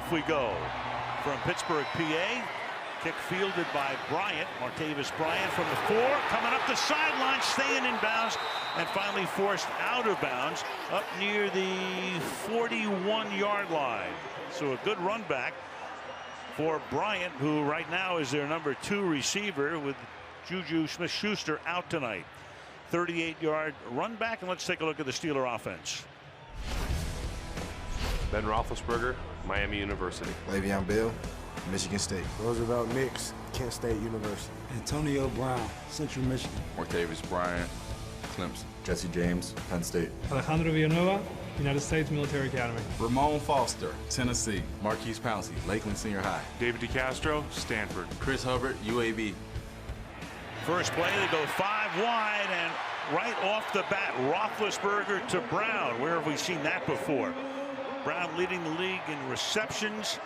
off we go from Pittsburgh, PA. Kick fielded by Bryant, Martavis Bryant from the 4, coming up the sideline, staying in bounds, and finally forced out of bounds up near the 41-yard line. So a good run back for Bryant, who right now is their number 2 receiver, with Juju Smith-Schuster out tonight. 38-yard run back, and let's take a look at the Steeler offense. Ben Roethlisberger, Miami University. Le'Veon Bell, Michigan State. Roosevelt Nix, Kent State University. Antonio Brown, Central Michigan. Martavis Bryant, Clemson. Jesse James, Penn State. Alejandro Villanueva, United States Military Academy. Ramon Foster, Tennessee. Marquise Pouncey, Lakeland Senior High. David DeCastro, Stanford. Chris Hubbard, UAB. First play, they go 5 wide, and right off the bat, Roethlisberger to Brown. Where have we seen that before? Brown leading the league in receptions.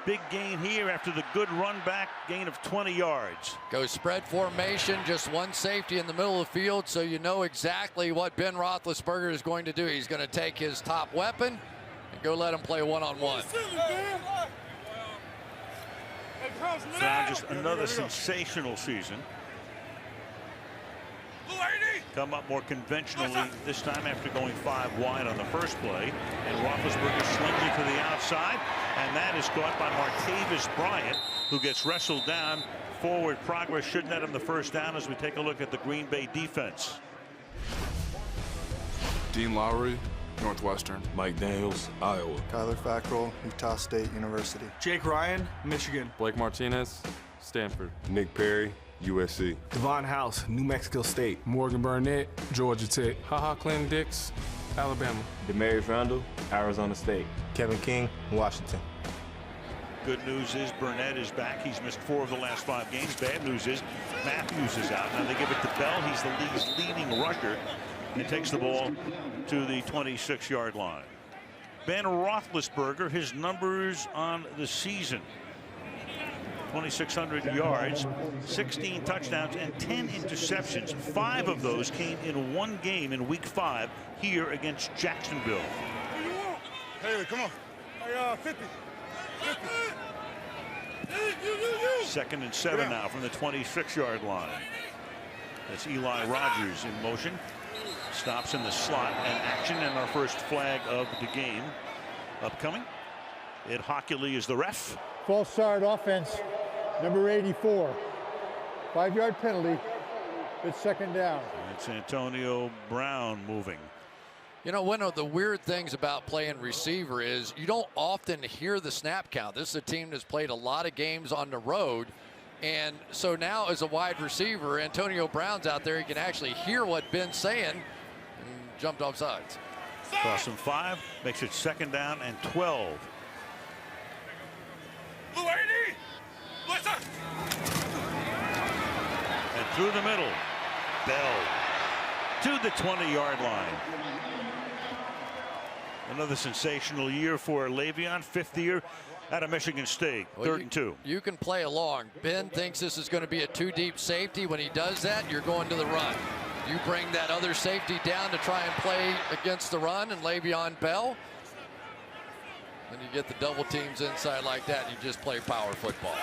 Big gain here after the good run back, gain of 20 yards. Go spread formation, just one safety in the middle of the field, so you know exactly what Ben Roethlisberger is going to do. He's going to take his top weapon and go let him play one-on-one. Brown, just another sensational season. Come up more conventionally this time after going 5 wide on the first play. And Roethlisberger slings it to the outside, and that is caught by Martavis Bryant, who gets wrestled down. Forward progress should net him the first down as we take a look at the Green Bay defense. Dean Lowry, Northwestern. Mike Daniels, Iowa. Kyler Fackrell, Utah State University. Jake Ryan, Michigan. Blake Martinez, Stanford. Nick Perry, USC. Devon House, New Mexico State. Morgan Burnett, Georgia Tech. HaHa Clinton Dix, Alabama. Demarius Randall, Arizona State. Kevin King, Washington. Good news is Burnett is back. He's missed 4 of the last 5 games. Bad news is Matthews is out. Now they give it to Bell. He's the league's leading rusher. And takes the ball to the 26-yard line. Ben Roethlisberger, his numbers on the season: 2,600 yards, 16 touchdowns, and 10 interceptions. 5 of those came in one game in Week 5 here against Jacksonville. Hey, come on. Hey, 50. 2nd and 7 now from the 26-yard line. That's Eli Rogers in motion. Stops in the slot and action, and our first flag of the game upcoming. Ed Hockley is the ref. False start offense, number 84. 5-yard penalty. It's 2nd down. It's Antonio Brown moving. You know, one of the weird things about playing receiver is you don't often hear the snap count. This is a team that's played a lot of games on the road. And so now as a wide receiver, Antonio Brown's out there. He can actually hear what Ben's saying, and jumped off sides. Cross him 5, makes it 2nd down and 12. And through the middle, Bell to the 20-yard line. Another sensational year for Le'Veon, 5th year out of Michigan State. Well, 3rd and 2. You can play along. Ben thinks this is going to be a 2-deep safety. When he does that, you're going to the run. You bring that other safety down to try and play against the run, and Le'Veon Bell. Then you get the double teams inside like that, and you just play power football.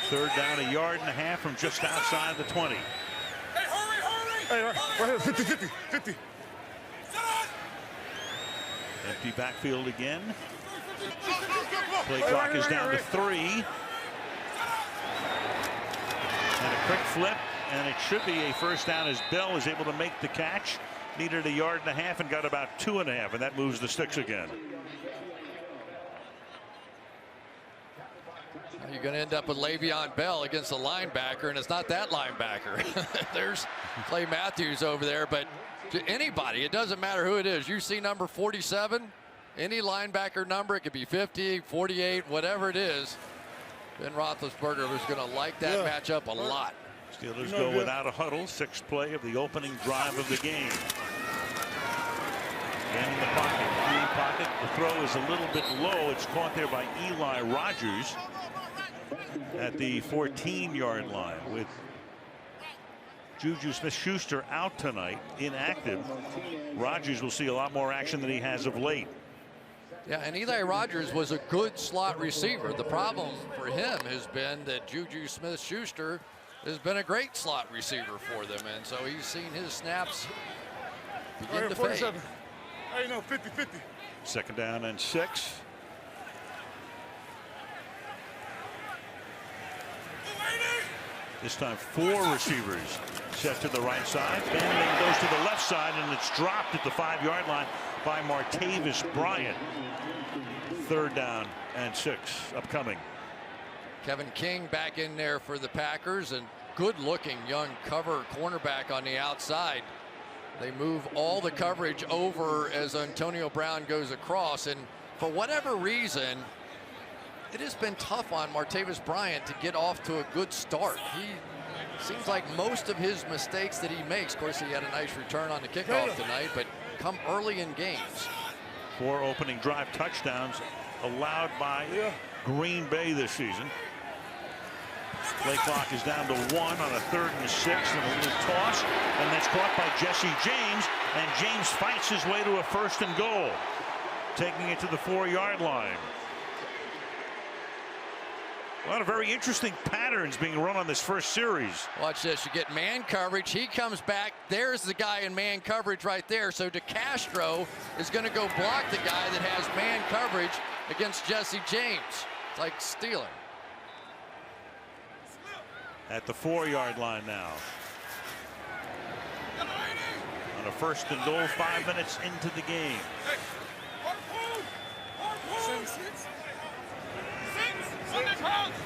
3rd down, 1.5 yards from just outside the 20. Hey, hurry! Hey, right here, 50. 50. Empty backfield again. Play clock is down to 3. And a quick flip, and it should be a first down as Bell is able to make the catch. Needed 1.5 yards and got about 2.5, and that moves the sticks again. You're going to end up with Le'Veon Bell against a linebacker, and it's not that linebacker. There's Clay Matthews over there, but to anybody, it doesn't matter who it is. You see number 47, any linebacker number, it could be 50, 48, whatever it is. Ben Roethlisberger is going to like that matchup a lot. Steelers go without a huddle. 6th play of the opening drive of the game. And in the pocket, green pocket. The throw is a little bit low. It's caught there by Eli Rogers at the 14-yard line. With Juju Smith-Schuster out tonight, inactive, Rogers will see a lot more action than he has of late. Yeah, and Eli Rogers was a good slot receiver. The problem for him has been that Juju Smith-Schuster has been a great slot receiver for them, and so he's seen his snaps begin to fade. Hey, no, 50-50. Second down and 6. This time 4 receivers set to the right side. Benning goes to the left side, and it's dropped at the 5-yard line by Martavis Bryant. Third down and 6 upcoming. Kevin King back in there for the Packers, and good-looking young cover cornerback on the outside. They move all the coverage over as Antonio Brown goes across, and for whatever reason, it has been tough on Martavis Bryant to get off to a good start. He seems like most of his mistakes that he makes, of course he had a nice return on the kickoff tonight, but come early in games. 4 opening drive touchdowns allowed by Green Bay this season. Play clock is down to 1 on a 3rd and 6, and a little toss, and that's caught by Jesse James, and James fights his way to a 1st and goal, taking it to the 4-yard line. A lot of very interesting patterns being run on this first series. Watch this. You get man coverage. He comes back. There's the guy in man coverage right there. So DeCastro is going to go block the guy that has man coverage against Jesse James. It's like stealing. At the 4-yard line now. On a 1st and goal, 5 minutes into the game.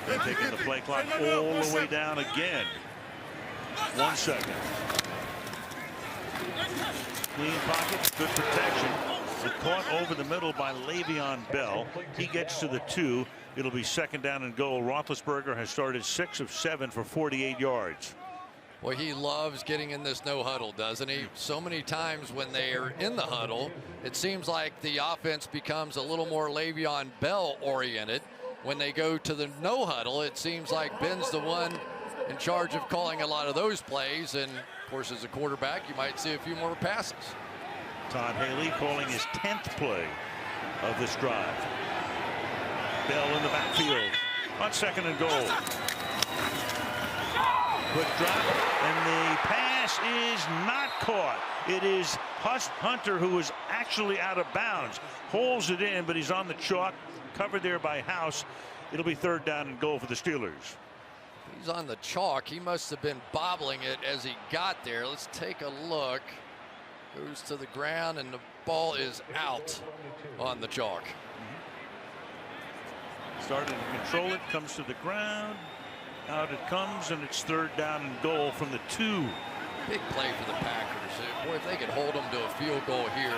They're taking the play clock all the way down again. 1 second. Clean pocket, good protection. It's caught over the middle by Le'Veon Bell. He gets to the 2. It'll be 2nd down and goal. Roethlisberger has started 6 of 7 for 48 yards. Well, he loves getting in this no huddle, doesn't he? So many times when they are in the huddle, it seems like the offense becomes a little more Le'Veon Bell oriented. When they go to the no huddle, it seems like Ben's the one in charge of calling a lot of those plays. And of course, as a quarterback, you might see a few more passes. Todd Haley calling his 10th play of this drive. Bell in the backfield on 2nd and goal. Quick drop, and the pass is not caught. It is Hunter, who is actually out of bounds. Holds it in, but he's on the chalk, covered there by House. It'll be 3rd down and goal for the Steelers. He's on the chalk. He must have been bobbling it as he got there. Let's take a look. Goes to the ground, and the ball is out on the chalk. Started to control it, comes to the ground. Out it comes, and it's 3rd down and goal from the 2. Big play for the Packers. Boy, if they could hold them to a field goal here,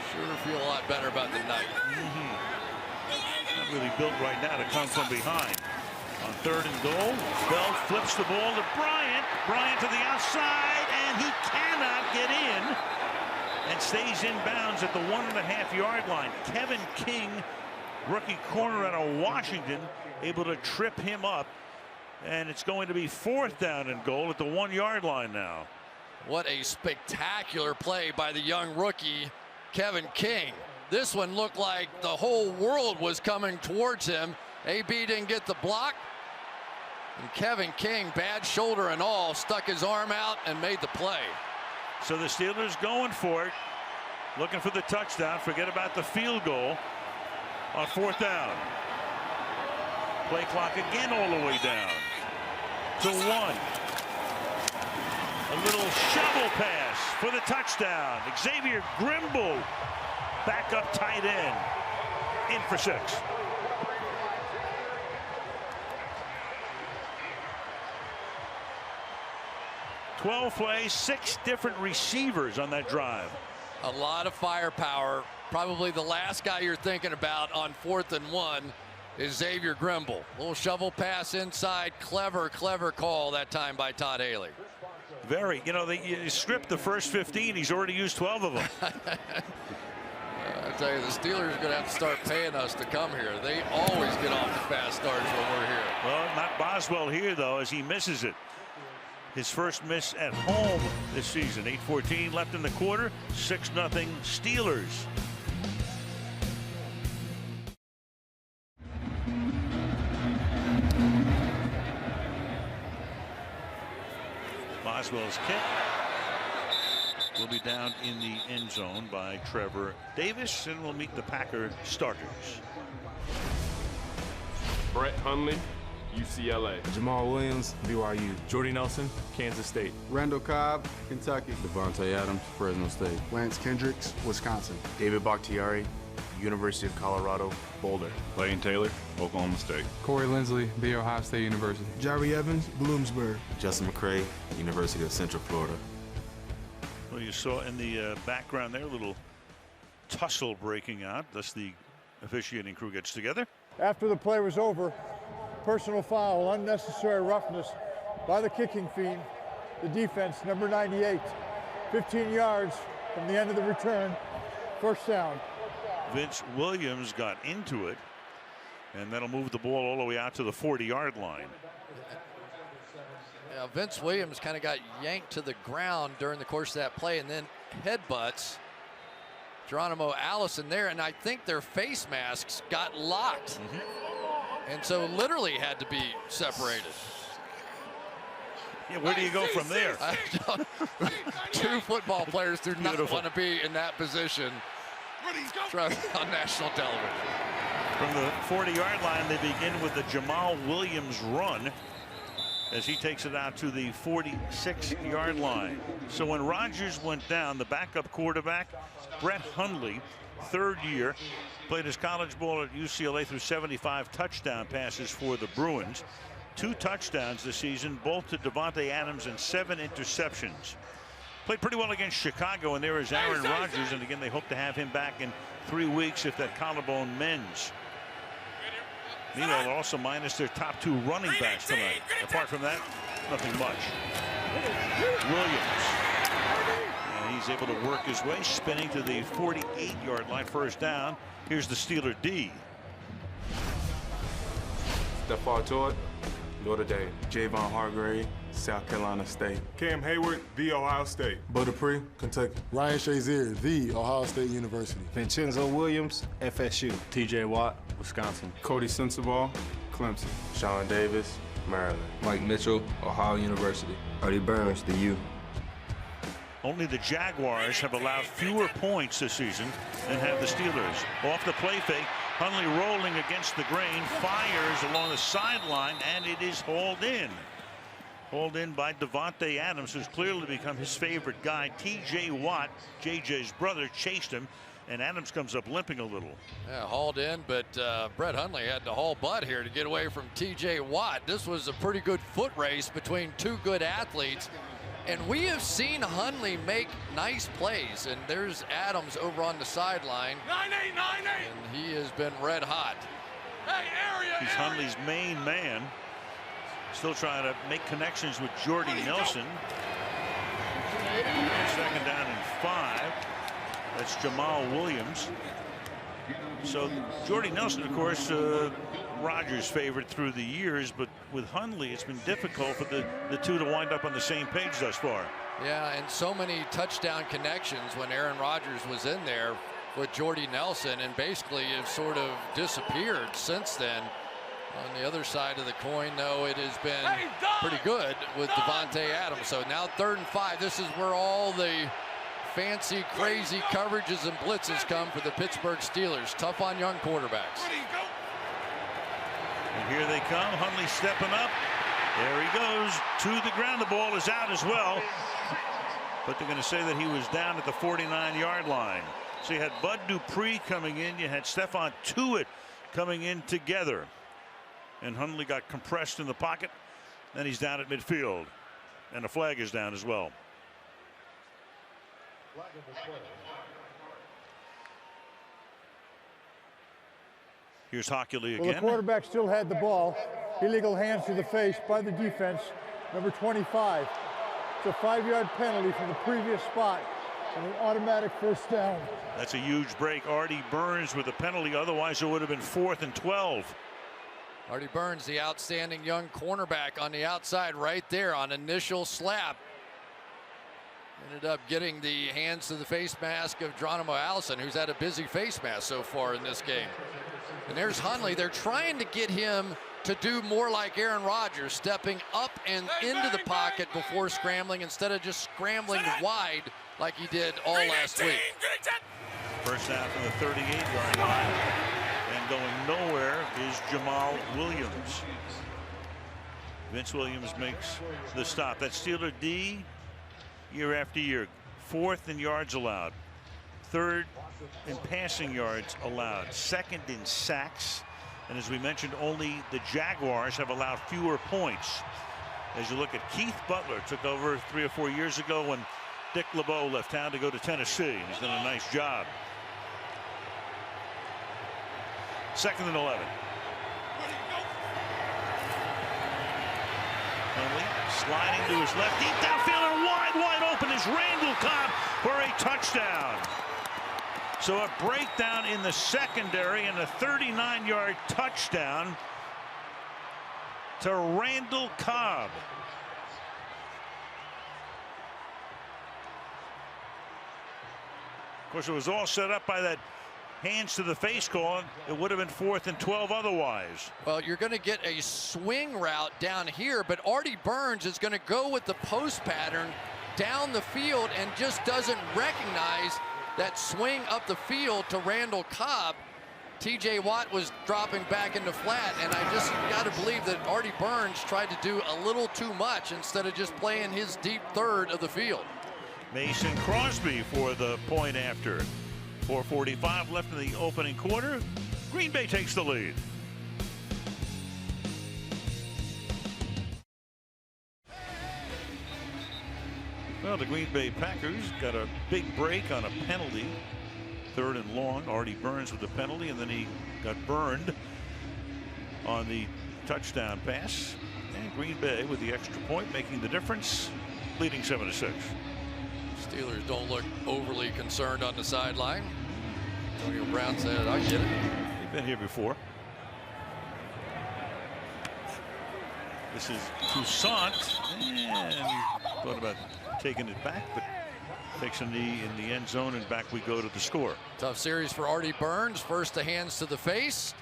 sure feel a lot better about the night. Not really built right now to come from behind. On 3rd and goal, Bell flips the ball to Bryant. Bryant to the outside, and he cannot get in, and stays in bounds at the 1.5-yard line. Kevin King, rookie corner out of Washington, able to trip him up, and it's going to be 4th down and goal at the 1-yard line now. What a spectacular play by the young rookie Kevin King. This one looked like the whole world was coming towards him. AB didn't get the block, and Kevin King, bad shoulder and all, stuck his arm out and made the play. So the Steelers going for it, looking for the touchdown. Forget about the field goal on 4th down. Play clock again all the way down to 1. A little shovel pass for the touchdown. Xavier Grimble, backup tight end, in for 6. Twelve plays, 6 different receivers on that drive. A lot of firepower. Probably the last guy you're thinking about on 4th and 1 is Xavier Grimble. Little shovel pass inside. Clever call that time by Todd Haley. Very. You know, you stripped the first 15. He's already used 12 of them. I tell you, the Steelers are going to have to start paying us to come here. They always get off to fast starts when we're here. Well, not Boswell here, though, as he misses it. His first miss at home this season. 8:14 left in the quarter. 6-0 Steelers. Boswell's kick will be down in the end zone by Trevor Davis, and will meet the Packer starters. Brett Hundley, UCLA. Jamal Williams, BYU. Jordy Nelson, Kansas State. Randall Cobb, Kentucky. Devontae Adams, Fresno State. Lance Kendricks, Wisconsin. David Bakhtiari, University of Colorado, Boulder. Layton Taylor, Oklahoma State. Corey Lindsley, The Ohio State University. Jari Evans, Bloomsburg. Justin McCray, University of Central Florida. Well, you saw in the background there a little tussle breaking out. Thus the officiating crew gets together. After the play was over, personal foul, unnecessary roughness by the kicking fiend, the defense, number 98, 15 yards from the end of the return, first down. Vince Williams got into it, and that'll move the ball all the way out to the 40-yard line. Yeah, Vince Williams kind of got yanked to the ground during the course of that play, and then headbutts Geronimo Allison there, and I think their face masks got locked, and so literally had to be separated. Yeah, where do you go from there? Two football players do not want to be in that position on national television. From the 40-yard line, they begin with the Jamal Williams run as he takes it out to the 46-yard line. So when Rodgers went down, the backup quarterback, Brett Hundley, third year, played his college ball at UCLA through 75 touchdown passes for the Bruins. 2 touchdowns this season, both to Davante Adams, and 7 interceptions. Played pretty well against Chicago, and there is Aaron Rodgers, and again they hope to have him back in 3 weeks if that collarbone mends. Meanwhile, they're also minus their top 2 running backs tonight. Apart from that, nothing much. Williams, and he's able to work his way, spinning to the 48-yard line, first down. Here's the Steeler D. Stephon Tuitt, Notre Dame. Javon Hargrave, South Carolina State. Cam Hayward, The Ohio State. Bo Dupree, Kentucky. Ryan Shazier, The Ohio State University. Vincenzo Williams, FSU. TJ Watt, Wisconsin. Cody Sensabaugh, Clemson. Sean Davis, Maryland. Mike Mitchell, Ohio University. Artie Burns, the U. Only the Jaguars have allowed fewer points this season than have the Steelers. Off the play fake, Hundley rolling against the grain, fires along the sideline, and it is hauled in. Hauled in by Davante Adams, who's clearly become his favorite guy. T.J. Watt, J.J.'s brother, chased him, and Adams comes up limping a little. Yeah, hauled in, but Brett Hundley had to haul butt here to get away from T.J. Watt. This was a pretty good foot race between 2 good athletes. And we have seen Hundley make nice plays, and there's Adams over on the sideline. 9-8, 9-8. And he has been red hot. Hey, area. He's Hundley's main man. Still trying to make connections with Jordy Nelson. Second down and 5. That's Jamal Williams. So Jordy Nelson, of course, Rodgers' favorite through the years, but with Hundley, it's been difficult for the two to wind up on the same page thus far. Yeah, and so many touchdown connections when Aaron Rodgers was in there with Jordy Nelson, and basically have sort of disappeared since then. On the other side of the coin, though, it has been pretty good with Davante Adams. So now 3rd and 5. This is where all the fancy, crazy coverages and blitzes come for the Pittsburgh Steelers. Tough on young quarterbacks. And here they come. Hundley stepping up. There he goes to the ground. The ball is out as well. But they're going to say that he was down at the 49-yard line. So you had Bud Dupree coming in. You had Stephon Tuitt coming in together. And Hundley got compressed in the pocket. Then he's down at midfield. And the flag is down as well. Here's Hockley again. Well, the quarterback still had the ball. Illegal hands to the face by the defense, number 25. It's a 5-yard penalty from the previous spot and an automatic first down. That's a huge break. Artie Burns with a penalty. Otherwise, it would have been 4th and 12. Artie Burns, the outstanding young cornerback on the outside right there on initial slap. Ended up getting the hands to the face mask of Geronimo Allison, who's had a busy face mask so far in this game. And there's Hundley. They're trying to get him to do more like Aaron Rodgers, stepping up and into the pocket before scrambling instead of just scrambling wide like he did all last week. First down from the 38-yard line, and going nowhere is Jamal Williams. Vince Williams makes the stop. That's Steeler D year after year. 4th in yards allowed, 3rd in passing yards allowed, 2nd in sacks. And as we mentioned, only the Jaguars have allowed fewer points. As you look at Keith Butler, took over 3 or 4 years ago when Dick LeBeau left town to go to Tennessee. He's done a nice job. 2nd and 11. Huntley sliding to his left, deep downfield, and wide open is Randall Cobb for a touchdown. So a breakdown in the secondary and a 39-yard touchdown to Randall Cobb. Of course, it was all set up by that hands to the face call. It would have been 4th and 12 otherwise. Well, you're going to get a swing route down here, but Artie Burns is going to go with the post pattern down the field and just doesn't recognize that swing up the field to Randall Cobb. TJ Watt was dropping back into flat, and I just got to believe that Artie Burns tried to do a little too much instead of just playing his deep third of the field. Mason Crosby for the point after. 4:45 left in the opening quarter. Green Bay takes the lead. Well, the Green Bay Packers got a big break on a penalty. 3rd and long. Artie Burns with the penalty, and then he got burned on the touchdown pass. And Green Bay with the extra point making the difference, leading 7-6. Steelers don't look overly concerned on the sideline. Antonio Brown said, I get it. They've been here before. This is Toussaint, and thought about taking it back, but takes a knee in the end zone, and back we go to the score. Tough series for Artie Burns. First the hands to the face,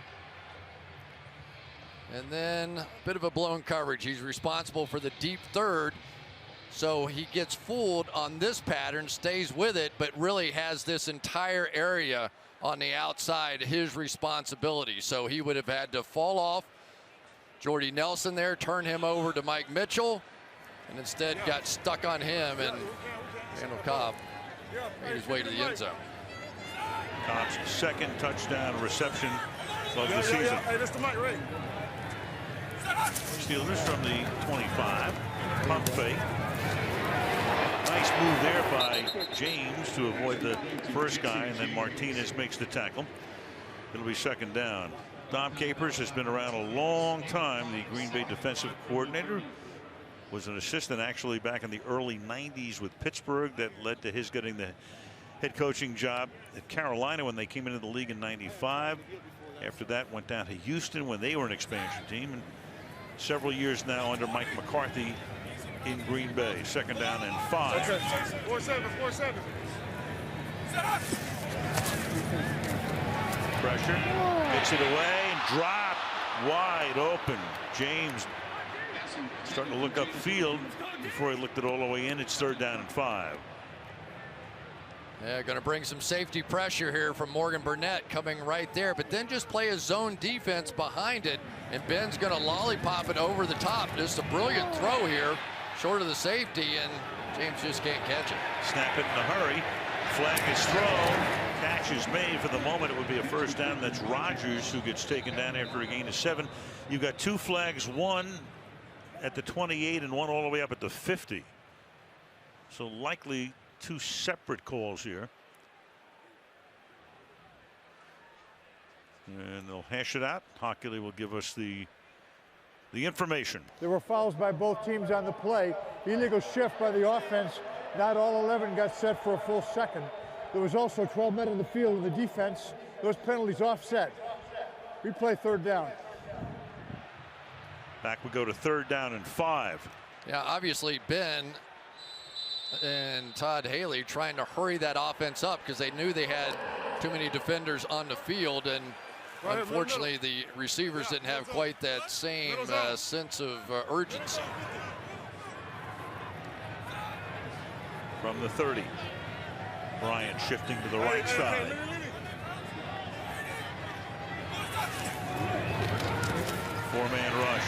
and then a bit of a blown coverage. He's responsible for the deep third, so he gets fooled on this pattern, stays with it, but really has this entire area on the outside his responsibility. So he would have had to fall off Jordy Nelson there, turn him over to Mike Mitchell, and instead got stuck on him, and Randall Cobb made his way to the end zone. Cobb's 2nd touchdown reception of the season. Hey, that's the mic, Ray. Steelers from the 25. Pump fake. Nice move there by James to avoid the first guy, and then Martinez makes the tackle. It'll be 2nd down. Dom Capers has been around a long time. The Green Bay defensive coordinator, was an assistant actually back in the early 90s with Pittsburgh. That led to his getting the head coaching job at Carolina when they came into the league in '95. After that, went down to Houston when they were an expansion team, and several years now under Mike McCarthy in Green Bay. 2nd down and 5. 4-7. Pressure, gets it away and dropped wide open. James starting to look upfield before he looked it all the way in. It's 3rd down and 5. Yeah, going to bring some safety pressure here from Morgan Burnett coming right there, but then just play a zone defense behind it, and Ben's going to lollipop it over the top. Just a brilliant throw here, short of the safety, and James just can't catch it. Snap it in a hurry. Flag is thrown. Catch is made. For the moment, it would be a 1st down. That's Rodgers who gets taken down after a gain of 7. You've got 2 flags, one at the 28 and one all the way up at the 50. So likely 2 separate calls here. And they'll hash it out. Hockley will give us the information. There were fouls by both teams on the play. Illegal shift by the offense. Not all 11 got set for a full second. There was also 12 men in the field in the defense. Those penalties offset. Replay 3rd down. Back we go to 3rd down and 5. Yeah, obviously Ben and Todd Haley trying to hurry that offense up because they knew they had too many defenders on the field, and Unfortunately, the receivers didn't have quite that same sense of urgency. From the 30, Bryant shifting to the right side. Four-man rush.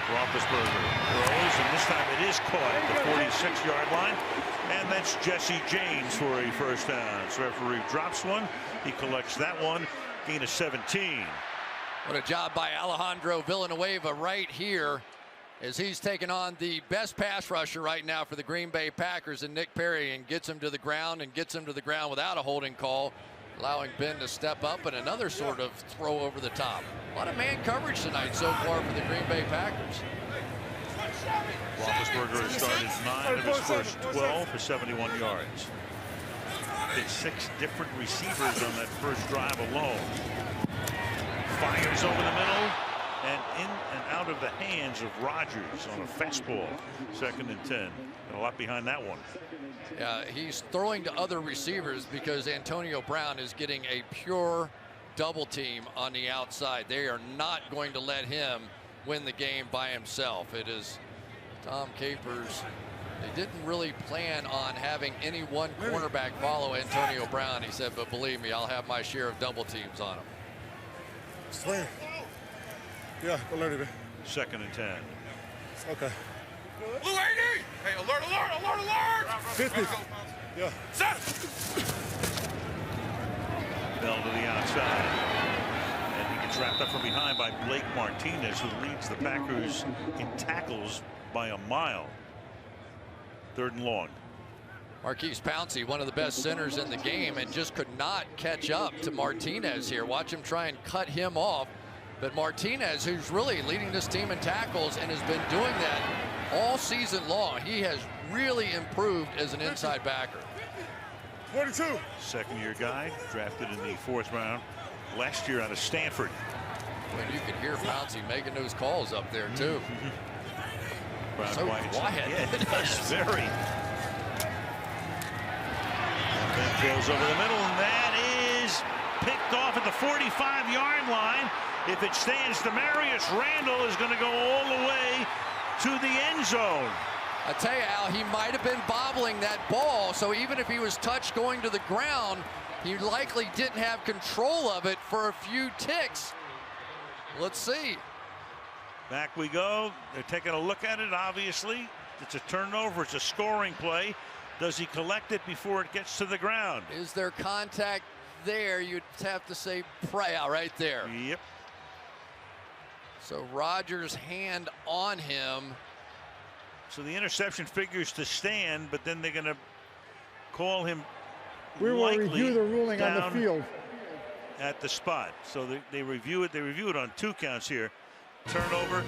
Roethlisberger throws, and this time it is caught at the 46-yard line. And that's Jesse James for a first down. So referee drops one. He collects that one. Gain of 17. What a job by Alejandro Villanueva right here, as he's taken on the best pass rusher right now for the Green Bay Packers in Nick Perry, and gets him to the ground, and gets him to the ground without a holding call, allowing Ben to step up and another sort of throw over the top. A lot of man coverage tonight so far for the Green Bay Packers. Roethlisberger has started 9 of his first 12 for 71 yards. Hit 6 different receivers on that first drive alone. Fires over the middle and in and out of the hands of Rodgers on a fastball. 2nd and 10. And a lot behind that one. Yeah, he's throwing to other receivers because Antonio Brown is getting a pure double team on the outside. They are not going to let him win the game by himself. It is Tom Capers. They didn't really plan on having any one cornerback follow Antonio Brown. He said, but believe me, I'll have my share of double teams on him. Swing. Yeah, alert it. 2nd and 10. Okay. Blue 80! Hey, alert, alert, alert, alert! 50. Yeah. Set! Bell to the outside. And he gets wrapped up from behind by Blake Martinez, who leads the Packers in tackles by a mile. 3rd and long. Marquise Pouncey, one of the best centers in the game, and just could not catch up to Martinez here. Watch him try and cut him off. But Martinez, who's really leading this team in tackles and has been doing that all season long, he has really improved as an inside backer. 42. 2nd-year guy, drafted in the 4th round last year out of Stanford. When you could hear Pouncey making those calls up there too. So quiet. Yeah, it does. Very. Then throws over the middle, and that is picked off at the 45-yard line. If it stands, Demarius Randall is going to go all the way to the end zone. I tell you, Al, he might have been bobbling that ball, so even if he was touched going to the ground, he likely didn't have control of it for a few ticks. Let's see. Back we go. They're taking a look at it, obviously. It's a turnover. It's a scoring play. Does he collect it before it gets to the ground? Is there contact there? You'd have to say Praya right there. Yep. So Rodgers' hand on him. So the interception figures to stand, but then they're going to call him. We will review the ruling on the field at the spot. So they review it. They review it on 2 counts here. Turnover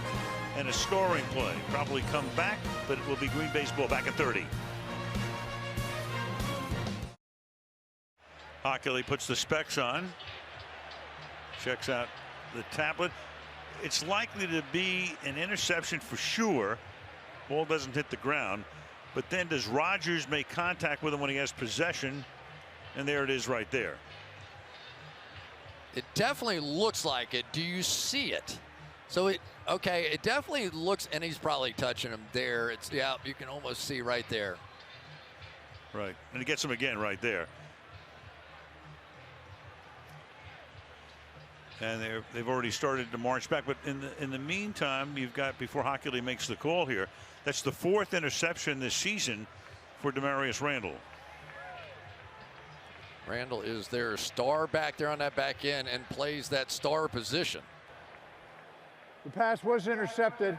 and a scoring play. Probably come back, but it will be Green Bay's ball back at 30. Hockley puts the specs on. Checks out the tablet. It's likely to be an interception for sure. Ball doesn't hit the ground. But then does Rodgers make contact with him when he has possession? And there it is right there. It definitely looks like it. Do you see it? So it definitely looks, and he's probably touching him there. It's, yeah, you can almost see right there. Right, and he gets him again right there. And they've already started to march back, but in the meantime, you've got, before Hockley makes the call here, that's the 4th interception this season for Demarius Randall. Randall is their star back there on that back end and plays that star position. The pass was intercepted,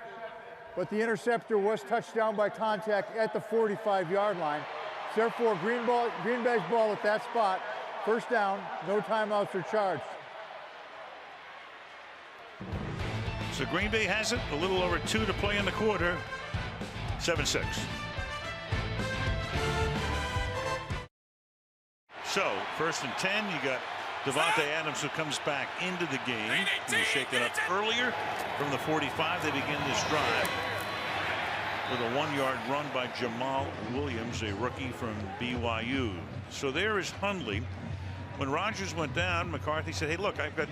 but the interceptor was touched down by contact at the 45-yard line. Therefore, Green Bay's ball at that spot. First down, no timeouts are charged. So Green Bay has it, a little over 2 to play in the quarter. 7-6. So 1st and 10, you got Devontae Adams, who comes back into the game. He was shaken up earlier from the 45. They begin this drive with a 1-yard run by Jamal Williams, a rookie from BYU. So there is Hundley. When Rodgers went down, McCarthy said, hey, look, I've got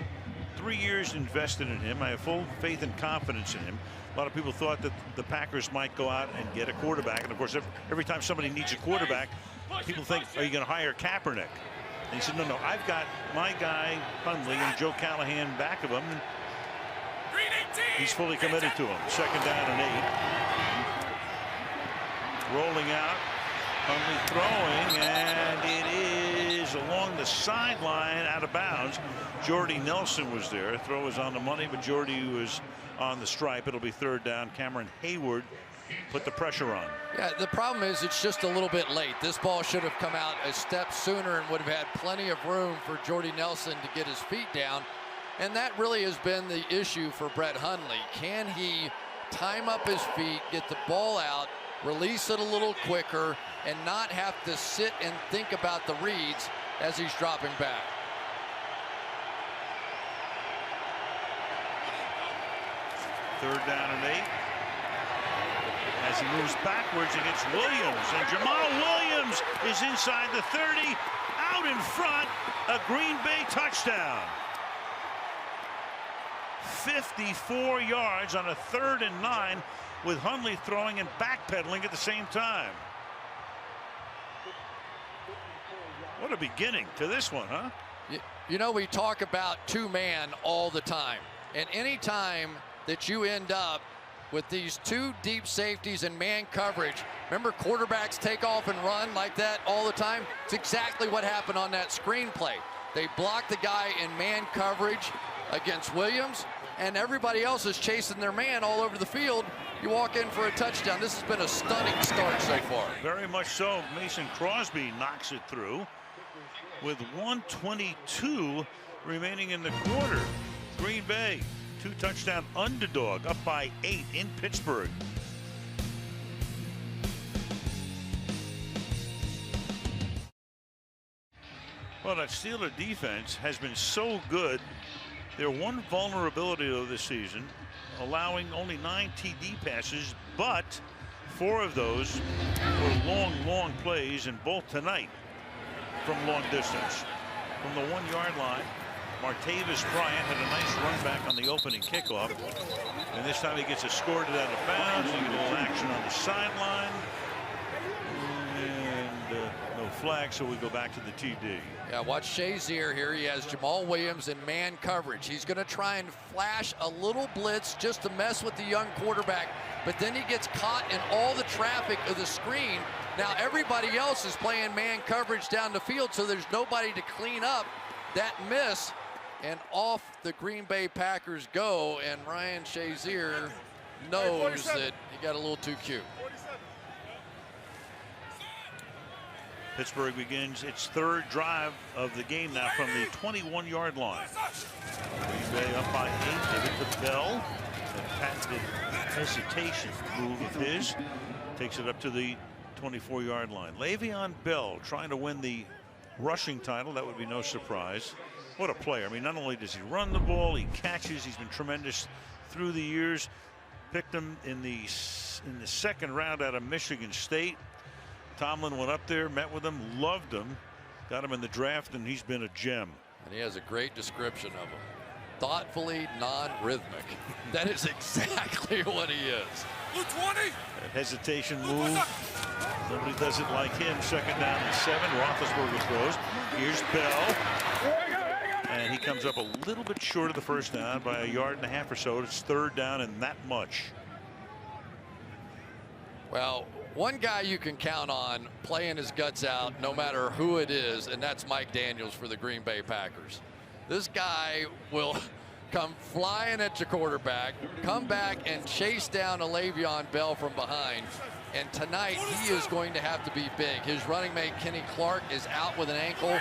3 years invested in him. I have full faith and confidence in him. A lot of people thought that the Packers might go out and get a quarterback. And, of course, every time somebody needs a quarterback, people think, are you going to hire Kaepernick? And he said, no, I've got my guy, Hundley, and Joe Callahan back of him. He's fully committed to him. 2nd down and 8. Rolling out. Hundley throwing, and it is along the sideline, out of bounds. Jordy Nelson was there. Throw was on the money, but Jordy was on the stripe. It'll be 3rd down. Cameron Hayward put the pressure on. Yeah, the problem is it's just a little bit late. This ball should have come out a step sooner and would have had plenty of room for Jordy Nelson to get his feet down. And that really has been the issue for Brett Hundley. Can he time up his feet, get the ball out, release it a little quicker, and not have to sit and think about the reads as he's dropping back? Third down and 8. As he moves backwards against Williams, and Jamal Williams is inside the 30, out in front, a Green Bay touchdown. 54 yards on a 3rd and 9, with Hundley throwing and backpedaling at the same time. What a beginning to this one, huh? You know, we talk about two-man all the time, and any time that you end up with these 2 deep safeties and man coverage, remember quarterbacks take off and run like that all the time? It's exactly what happened on that screen play. They blocked the guy in man coverage against Williams, and everybody else is chasing their man all over the field. You walk in for a touchdown. This has been a stunning start so far. Very much so. Mason Crosby knocks it through with 1:22 remaining in the quarter. Green Bay, 2-touchdown underdog, up by 8 in Pittsburgh. Well, that Steeler defense has been so good. Their one vulnerability of this season, allowing only 9 TD passes, but 4 of those were long plays, and both tonight from long distance. From the 1-yard line, Martavis Bryant had a nice run back on the opening kickoff, and this time he gets escorted out of bounds. You get a little action on the sideline, and no flag, so we go back to the TD. Yeah, watch Shazier here. He has Jamal Williams in man coverage. He's going to try and flash a little blitz just to mess with the young quarterback, but then he gets caught in all the traffic of the screen. Now everybody else is playing man coverage down the field, so there's nobody to clean up that miss, and off the Green Bay Packers go, and Ryan Shazier knows that he got a little too cute. Pittsburgh begins its 3rd drive of the game now from the 21-yard line. Green Bay up by 8. Give it to Bell. A patented hesitation move of his. Takes it up to the 24-yard line. Le'Veon Bell trying to win the rushing title. That would be no surprise. What a player. I mean, not only does he run the ball, he catches. He's been tremendous through the years. Picked him in the 2nd round out of Michigan State. Tomlin went up there, met with him, loved him, got him in the draft, and he's been a gem. And he has a great description of him. Thoughtfully non-rhythmic. That is exactly what he is. That hesitation move. Nobody does it like him. 2nd down and 7. Roethlisberger throws. Here's Bell. And he comes up a little bit short of the 1st down by a yard and a half or so. It's 3rd down and that much. Well, one guy you can count on playing his guts out no matter who it is, and that's Mike Daniels for the Green Bay Packers. This guy will come flying at your quarterback, come back and chase down a Le'Veon Bell from behind. And tonight he is going to have to be big. His running mate Kenny Clark is out with an ankle,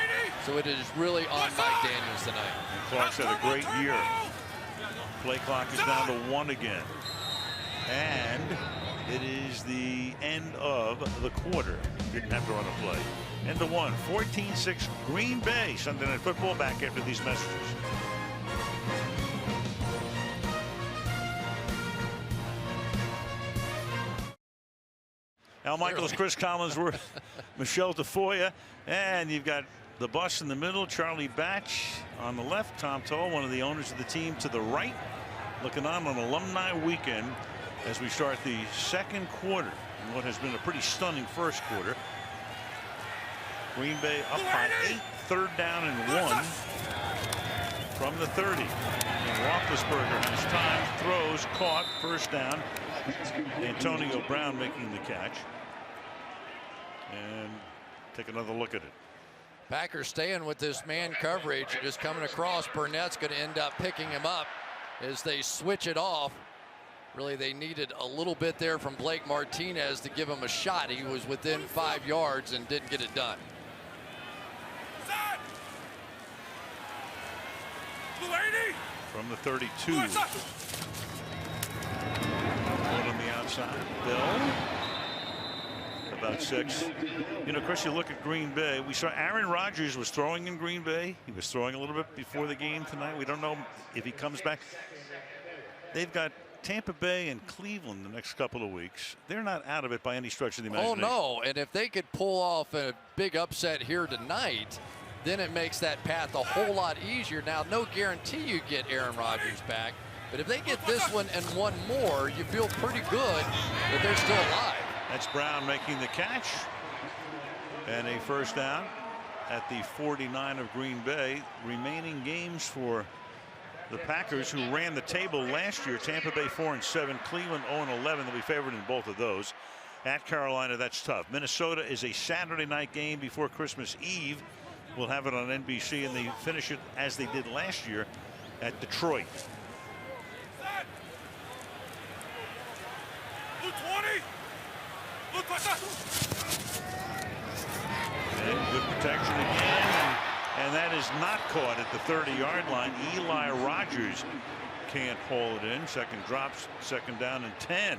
so it is really on Mike Daniels tonight. And Clark's had a great year. Play clock is down to 1 again. And it is the end of the quarter. Didn't have to run a play. End of 1. 14-6 Green Bay. Sunday Night Football back after these messages. Al Michaels, Chris Collinsworth, Michelle Tafoya, and you've got The bus in the middle, Charlie Batch on the left, Tom Toll, one of the owners of the team, to the right, looking on Alumni Weekend as we start the second quarter in what has been a pretty stunning first quarter. Green Bay up by 8, 3rd down and 1 from the 30. And Roethlisberger has time, throws, caught, first down. Antonio Brown making the catch. And take another look at it. Packers staying with this man coverage, just coming across. Burnett's going to end up picking him up as they switch it off. Really, they needed a little bit there from Blake Martinez to give him a shot. He was within 5 yards and didn't get it done. From the 32. One on the outside. Bill. About 6. You know, Chris, you look at Green Bay. We saw Aaron Rodgers was throwing in Green Bay. He was throwing a little bit before the game tonight. We don't know if he comes back. They've got Tampa Bay and Cleveland the next couple of weeks. They're not out of it by any stretch of the imagination. Oh, no. And if they could pull off a big upset here tonight, then it makes that path a whole lot easier. Now, no guarantee you get Aaron Rodgers back. But if they get this one and one more, you feel pretty good that they're still alive. That's Brown making the catch. And a first down at the 49 of Green Bay. Remaining games for the Packers, who ran the table last year. Tampa Bay 4-7, Cleveland 0-11. They'll be favored in both of those. At Carolina, that's tough. Minnesota is a Saturday night game before Christmas Eve. We'll have it on NBC, and they finish it as they did last year at Detroit. And good protection again, and that is not caught at the 30-yard line. Eli Rogers can't hold it in. Second drops, second down and 10.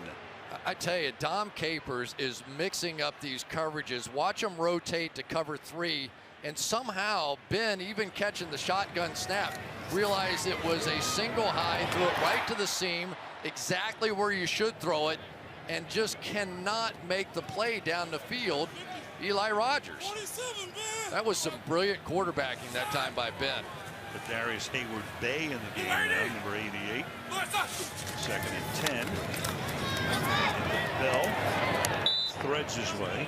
I tell you, Dom Capers is mixing up these coverages. Watch him rotate to cover 3, and somehow Ben, even catching the shotgun snap, realized it was a single high, threw it right to the seam, exactly where you should throw it, and just cannot make the play down the field. Eli Rogers. That was some brilliant quarterbacking that time by Ben. But Darius Hayward Bay in the game now, number 88. Second and 10. Bell threads his way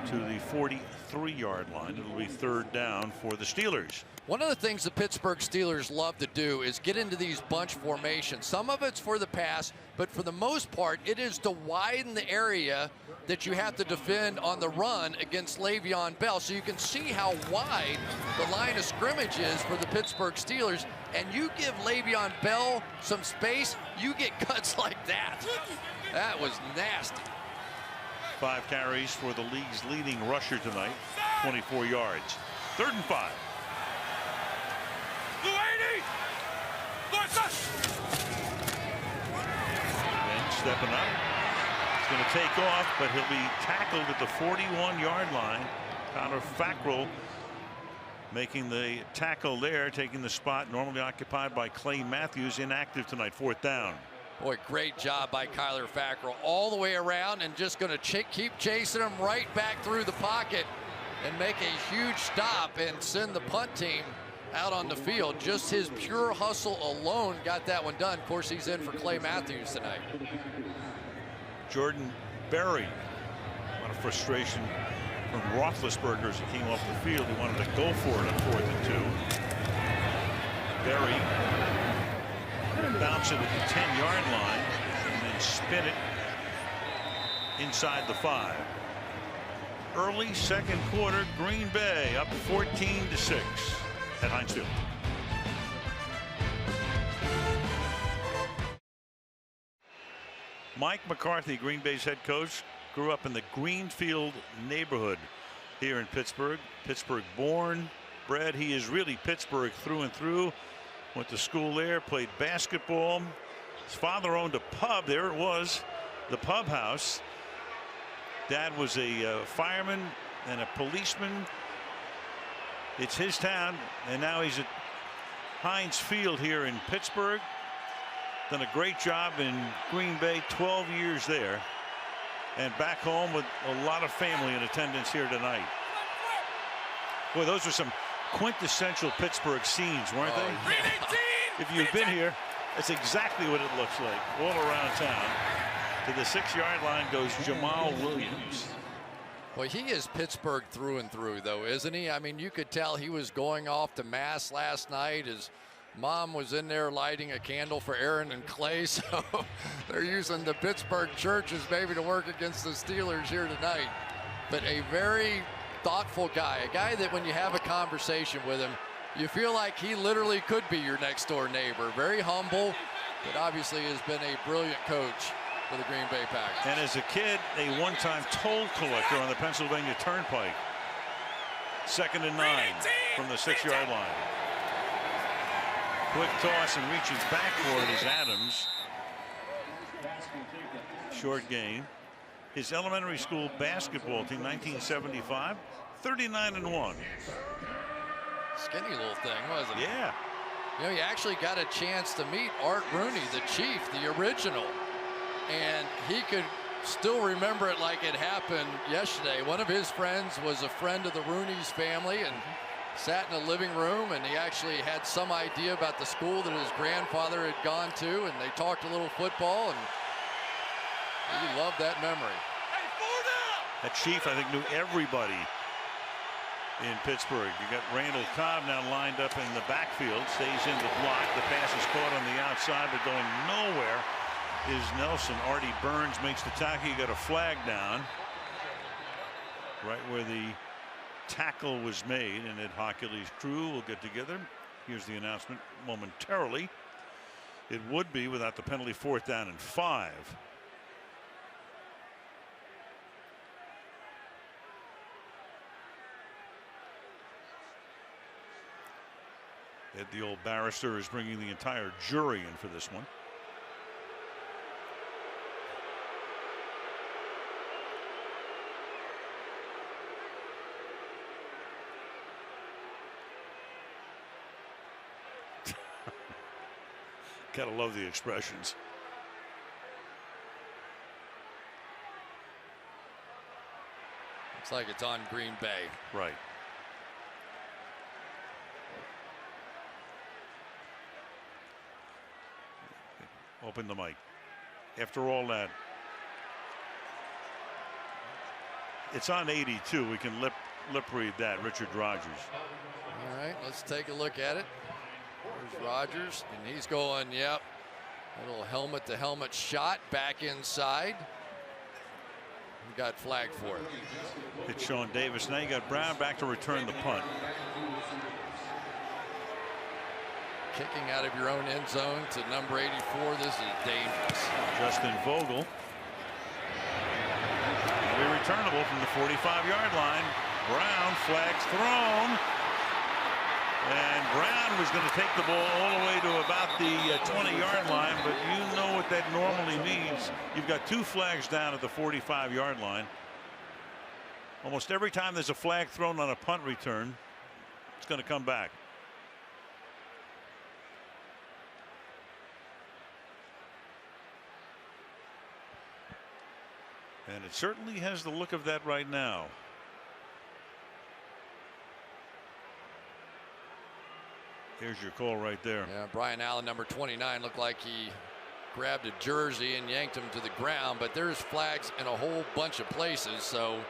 to the 43-yard line. It'll be 3rd down for the Steelers. One of the things the Pittsburgh Steelers love to do is get into these bunch formations. Some of it's for the pass, but for the most part, it is to widen the area that you have to defend on the run against Le'Veon Bell. So you can see how wide the line of scrimmage is for the Pittsburgh Steelers. And you give Le'Veon Bell some space, you get cuts like that. That was nasty. 5 carries for the league's leading rusher tonight, 24 yards. 3rd and 5. Ben stepping up. He's going to take off, but he'll be tackled at the 41-yard line. Connor Fackrell making the tackle there, taking the spot normally occupied by Clay Matthews, inactive tonight. 4th down. Boy, great job by Kyler Fackrell, all the way around, and just going to keep chasing him right back through the pocket and make a huge stop and send the punt team out on the field. Just his pure hustle alone got that one done. Of course, he's in for Clay Matthews tonight. Jordan Berry. A lot of frustration from Roethlisberger as he came off the field. He wanted to go for it on 4th and 2. Berry bounce it at the 10-yard line and then spin it inside the 5. Early second quarter, Green Bay up 14-6 at Heinz Field. Mike McCarthy, Green Bay's head coach, grew up in the Greenfield neighborhood here in Pittsburgh. Pittsburgh born, bred. He is really Pittsburgh through and through. Went to school there, played basketball. His father owned a pub. There it was, the Pub House. Dad was a fireman and a policeman. It's his town, and now he's at Heinz Field here in Pittsburgh. Done a great job in Green Bay, 12 years there, and back home with a lot of family in attendance here tonight. Boy, those were some quintessential Pittsburgh scenes, weren't they? If you've been here, that's exactly what it looks like all around town. To the 6-yard line goes Jamal Williams. Well, he is Pittsburgh through and through, though, isn't he? I mean, you could tell he was going off to mass last night. His mom was in there lighting a candle for Aaron and Clay, so they're using the Pittsburgh churches maybe to work against the Steelers here tonight. But a very thoughtful guy, a guy that when you have a conversation with him, you feel like he literally could be your next door neighbor. Very humble, but obviously has been a brilliant coach for the Green Bay Packers. And as a kid, a one-time toll collector on the Pennsylvania Turnpike. 2nd and 9 from the 6-yard line. Quick toss and reaching back for it is Adams. Short gain. His elementary school basketball team, 1975, 39-1. Skinny little thing, wasn't it? Yeah. You know, you actually got a chance to meet Art Rooney, the Chief, the original. And he could still remember it like it happened yesterday. One of his friends was a friend of the Rooney's family and sat in the living room, and he actually had some idea about the school that his grandfather had gone to, and they talked a little football, and he loved that memory. That Chief, I think, knew everybody in Pittsburgh. You got Randall Cobb now lined up in the backfield, stays in the block. The pass is caught on the outside, but going nowhere is Nelson. Artie Burns makes the tackle. You got a flag down right where the tackle was made, and Ed Hockley's crew will get together. Here's the announcement momentarily. It would be without the penalty 4th down and 5. Ed, the old barrister, is bringing the entire jury in for this one. Gotta love the expressions. Looks like it's on Green Bay. Right. Open the mic. After all that, it's on 82. We can lip read that. Richard Rodgers. All right, let's take a look at it. There's Rodgers, and he's going, yep, a little helmet-to-helmet shot back inside. He got flagged for it. It's Sean Davis. Now you got Brown back to return the punt. Kicking out of your own end zone to number 84. This is dangerous. Justin Vogel. Be returnable from the 45-yard line. Brown, flags thrown. And Brown was going to take the ball all the way to about the 20-yard line, but you know what that normally means. You've got 2 flags down at the 45-yard line. Almost every time there's a flag thrown on a punt return, it's going to come back. And it certainly has the look of that right now. Here's your call right there. Yeah, Brian Allen, number 29, looked like he grabbed a jersey and yanked him to the ground, but there's flags in a whole bunch of places, so.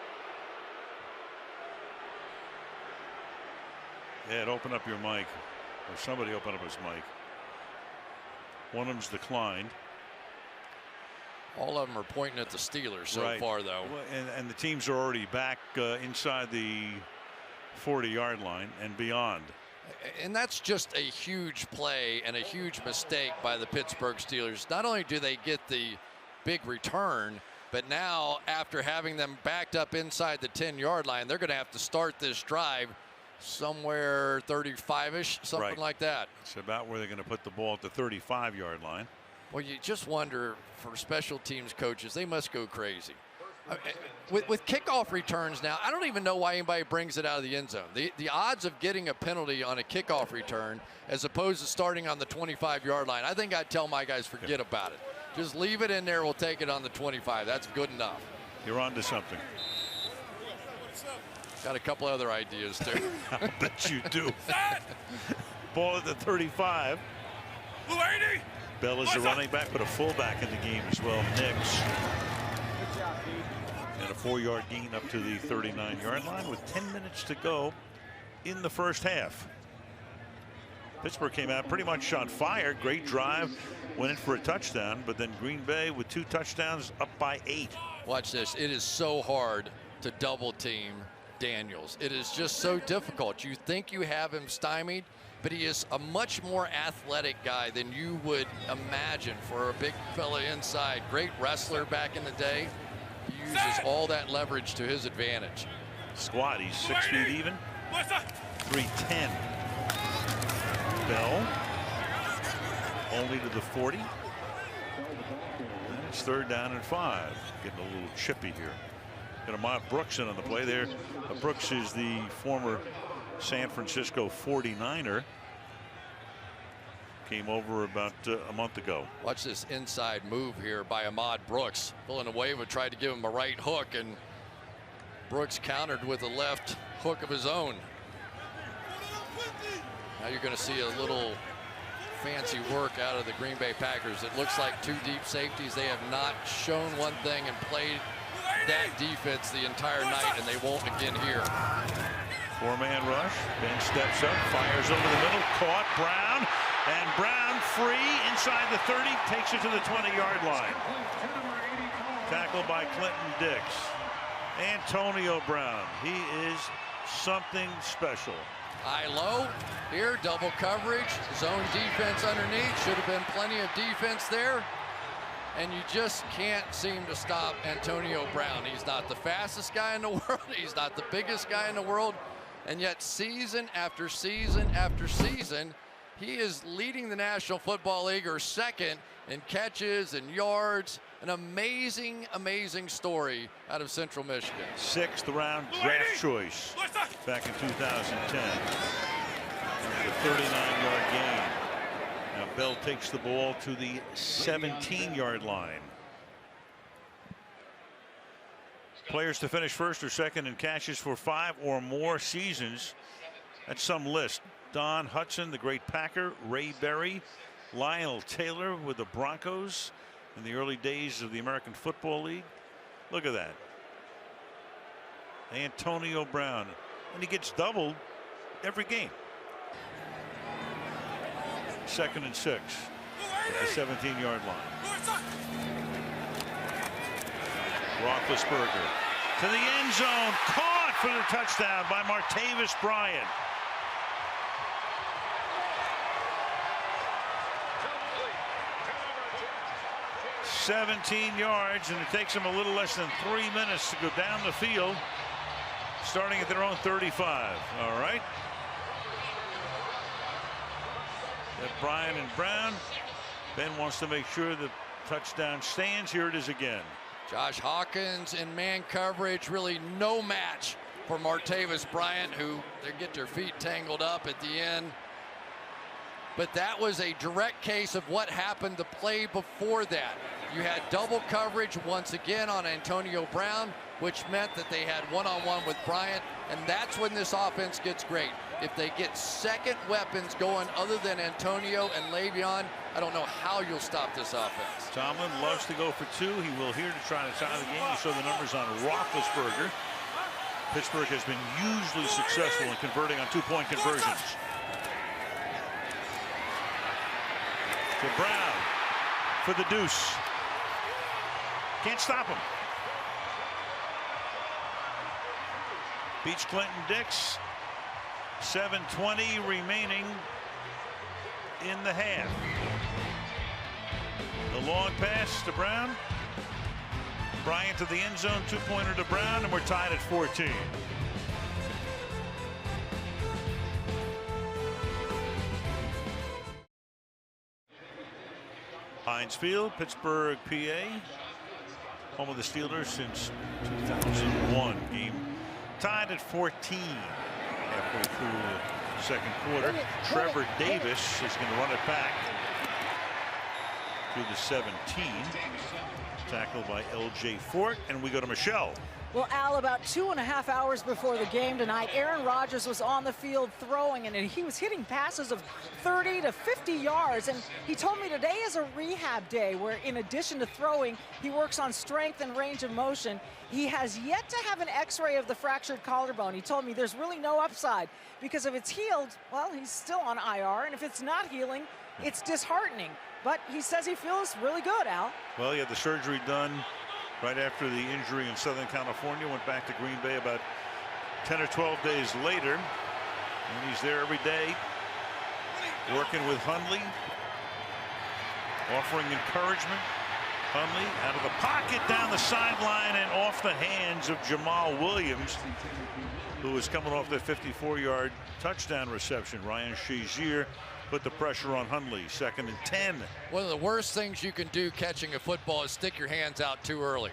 Ed, open up your mic, or somebody open up his mic. One of them's declined. All of them are pointing at the Steelers so far, though. And the teams are already back inside the 40-yard line and beyond. And that's just a huge play and a huge mistake by the Pittsburgh Steelers. Not only do they get the big return, but now after having them backed up inside the 10-yard line, they're going to have to start this drive somewhere 35-ish, something like that. It's about where they're going to put the ball at the 35-yard line. Well, you just wonder, for special teams coaches, they must go crazy. With kickoff returns now, I don't even know why anybody brings it out of the end zone. The odds of getting a penalty on a kickoff return as opposed to starting on the 25-yard line, I think I'd tell my guys, forget about it. Just leave it in there. We'll take it on the 25. That's good enough. You're on to something. Got a couple other ideas, too. I bet you do. Ball at the 35. Bell is the running back, but a fullback in the game as well. Nix. And a 4-yard gain up to the 39-yard line with 10 minutes to go in the first half. Pittsburgh came out pretty much on fire. Great drive. Went in for a touchdown, but then Green Bay with 2 touchdowns up by 8. Watch this. It is so hard to double team Daniels. It is just so difficult. You think you have him stymied, but he is a much more athletic guy than you would imagine for a big fella inside. Great wrestler back in the day. He uses all that leverage to his advantage. Squat, he's 6 feet even. 310. Bell only to the 40. And it's 3rd down and 5. Getting a little chippy here. Got Ahmad Brooks in on the play there. Brooks is the former San Francisco 49er. Came over about a month ago. Watch this inside move here by Ahmad Brooks. Villanueva tried to give him a right hook, and Brooks countered with a left hook of his own. Now you're going to see a little fancy work out of the Green Bay Packers. It looks like 2 deep safeties. They have not shown one thing and played that defense the entire night, and they won't again here. 4-man rush. Ben steps up, fires over the middle, caught Brown, and Brown free inside the 30, takes it to the 20-yard line. Tackled by Clinton Dix. Antonio Brown, he is something special. High-low here, double coverage, zone defense underneath. Should have been plenty of defense there. And you just can't seem to stop Antonio Brown. He's not the fastest guy in the world. He's not the biggest guy in the world. And yet season after season after season, he is leading the National Football League, or second in catches and yards. An amazing, amazing story out of Central Michigan. 6th round draft choice back in 2010. The 39-yard gain. Now Bell takes the ball to the 17-yard line. Players to finish 1st or 2nd in catches for 5 or more seasons. That's some list. Don Hutson, the great Packer. Ray Berry, Lionel Taylor with the Broncos in the early days of the American Football League. Look at that. Antonio Brown, and he gets doubled every game. 2nd and 6 at the 17-yard line. Roethlisberger to the end zone, caught for the touchdown by Martavis Bryant. $17 yards, and it takes them a little less than 3 minutes to go down the field, starting at their own 35. All right. At Bryant and Brown. Ben wants to make sure the touchdown stands. Here it is again. Josh Hawkins in man coverage, really no match for Martavis Bryant, who they get their feet tangled up at the end. But that was a direct case of what happened the play before that. You had double coverage once again on Antonio Brown, which meant that they had one-on-one with Bryant, and that's when this offense gets great. If they get second weapons going other than Antonio and Le'Veon, I don't know how you'll stop this offense. Tomlin loves to go for 2. He will here to try to tie the game. You saw the numbers on Roethlisberger. Pittsburgh has been hugely successful in converting on 2-point conversions. To Brown for the deuce. Can't stop him. Beats Clinton Dix. 7:20 remaining in the half. The long pass to Brown. Bryant to the end zone, 2-pointer to Brown, and we're tied at 14. Heinz Field, Pittsburgh, PA. Home of the Steelers since 2001. Game tied at 14 halfway through the second quarter. Trevor Davis is going to run it back to the 17. Tackled by L.J. Fort, and we go to Michelle. Well, Al, about 2.5 hours before the game tonight, Aaron Rodgers was on the field throwing, and he was hitting passes of 30 to 50 yards. And he told me today is a rehab day where, in addition to throwing, he works on strength and range of motion. He has yet to have an x-ray of the fractured collarbone. He told me there's really no upside because if it's healed, well, he's still on IR, and if it's not healing, it's disheartening. But he says he feels really good, Al. Well, he had the surgery done right after the injury in Southern California, went back to Green Bay about 10 or 12 days later. And he's there every day, working with Hundley, offering encouragement. Hundley out of the pocket, down the sideline, and off the hands of Jamal Williams, who was coming off the 54-yard touchdown reception. Ryan Shazier put the pressure on Hundley. 2nd and 10. One of the worst things you can do catching a football is stick your hands out too early.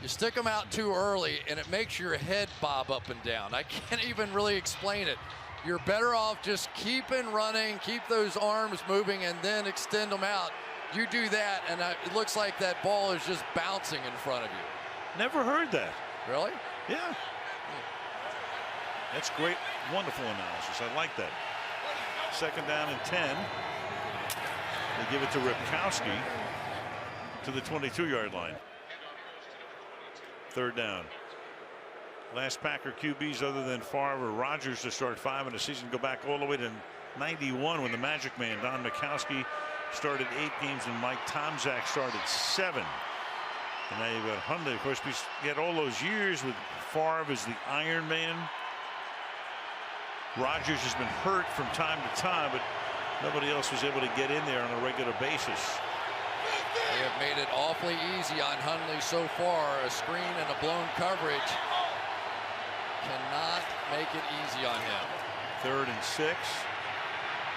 You stick them out too early, and it makes your head bob up and down. I can't even really explain it. You're better off just keeping running, keep those arms moving, and then extend them out. You do that, and it looks like that ball is just bouncing in front of you. Never heard that. Really? Yeah. That's great, wonderful analysis. I like that. 2nd down and 10. They give it to Ripkowski to the 22-yard line. 3rd down. Last Packer QBs other than Favre or Rodgers to start 5 in the season go back all the way to 91 when the Magic Man Don Majkowski started 8 games and Mike Tomczak started 7. And now you've got Hundley. Of course, we had all those years with Favre as the Iron Man. Rodgers has been hurt from time to time, but nobody else was able to get in there on a regular basis. They have made it awfully easy on Hundley so far. A screen and a blown coverage cannot make it easy on him. 3rd and 6.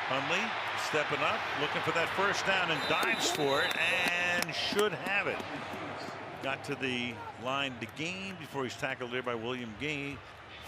Hundley stepping up, looking for that 1st down, and dives for it, and should have it. Got to the line to gain before he's tackled there by William Gay.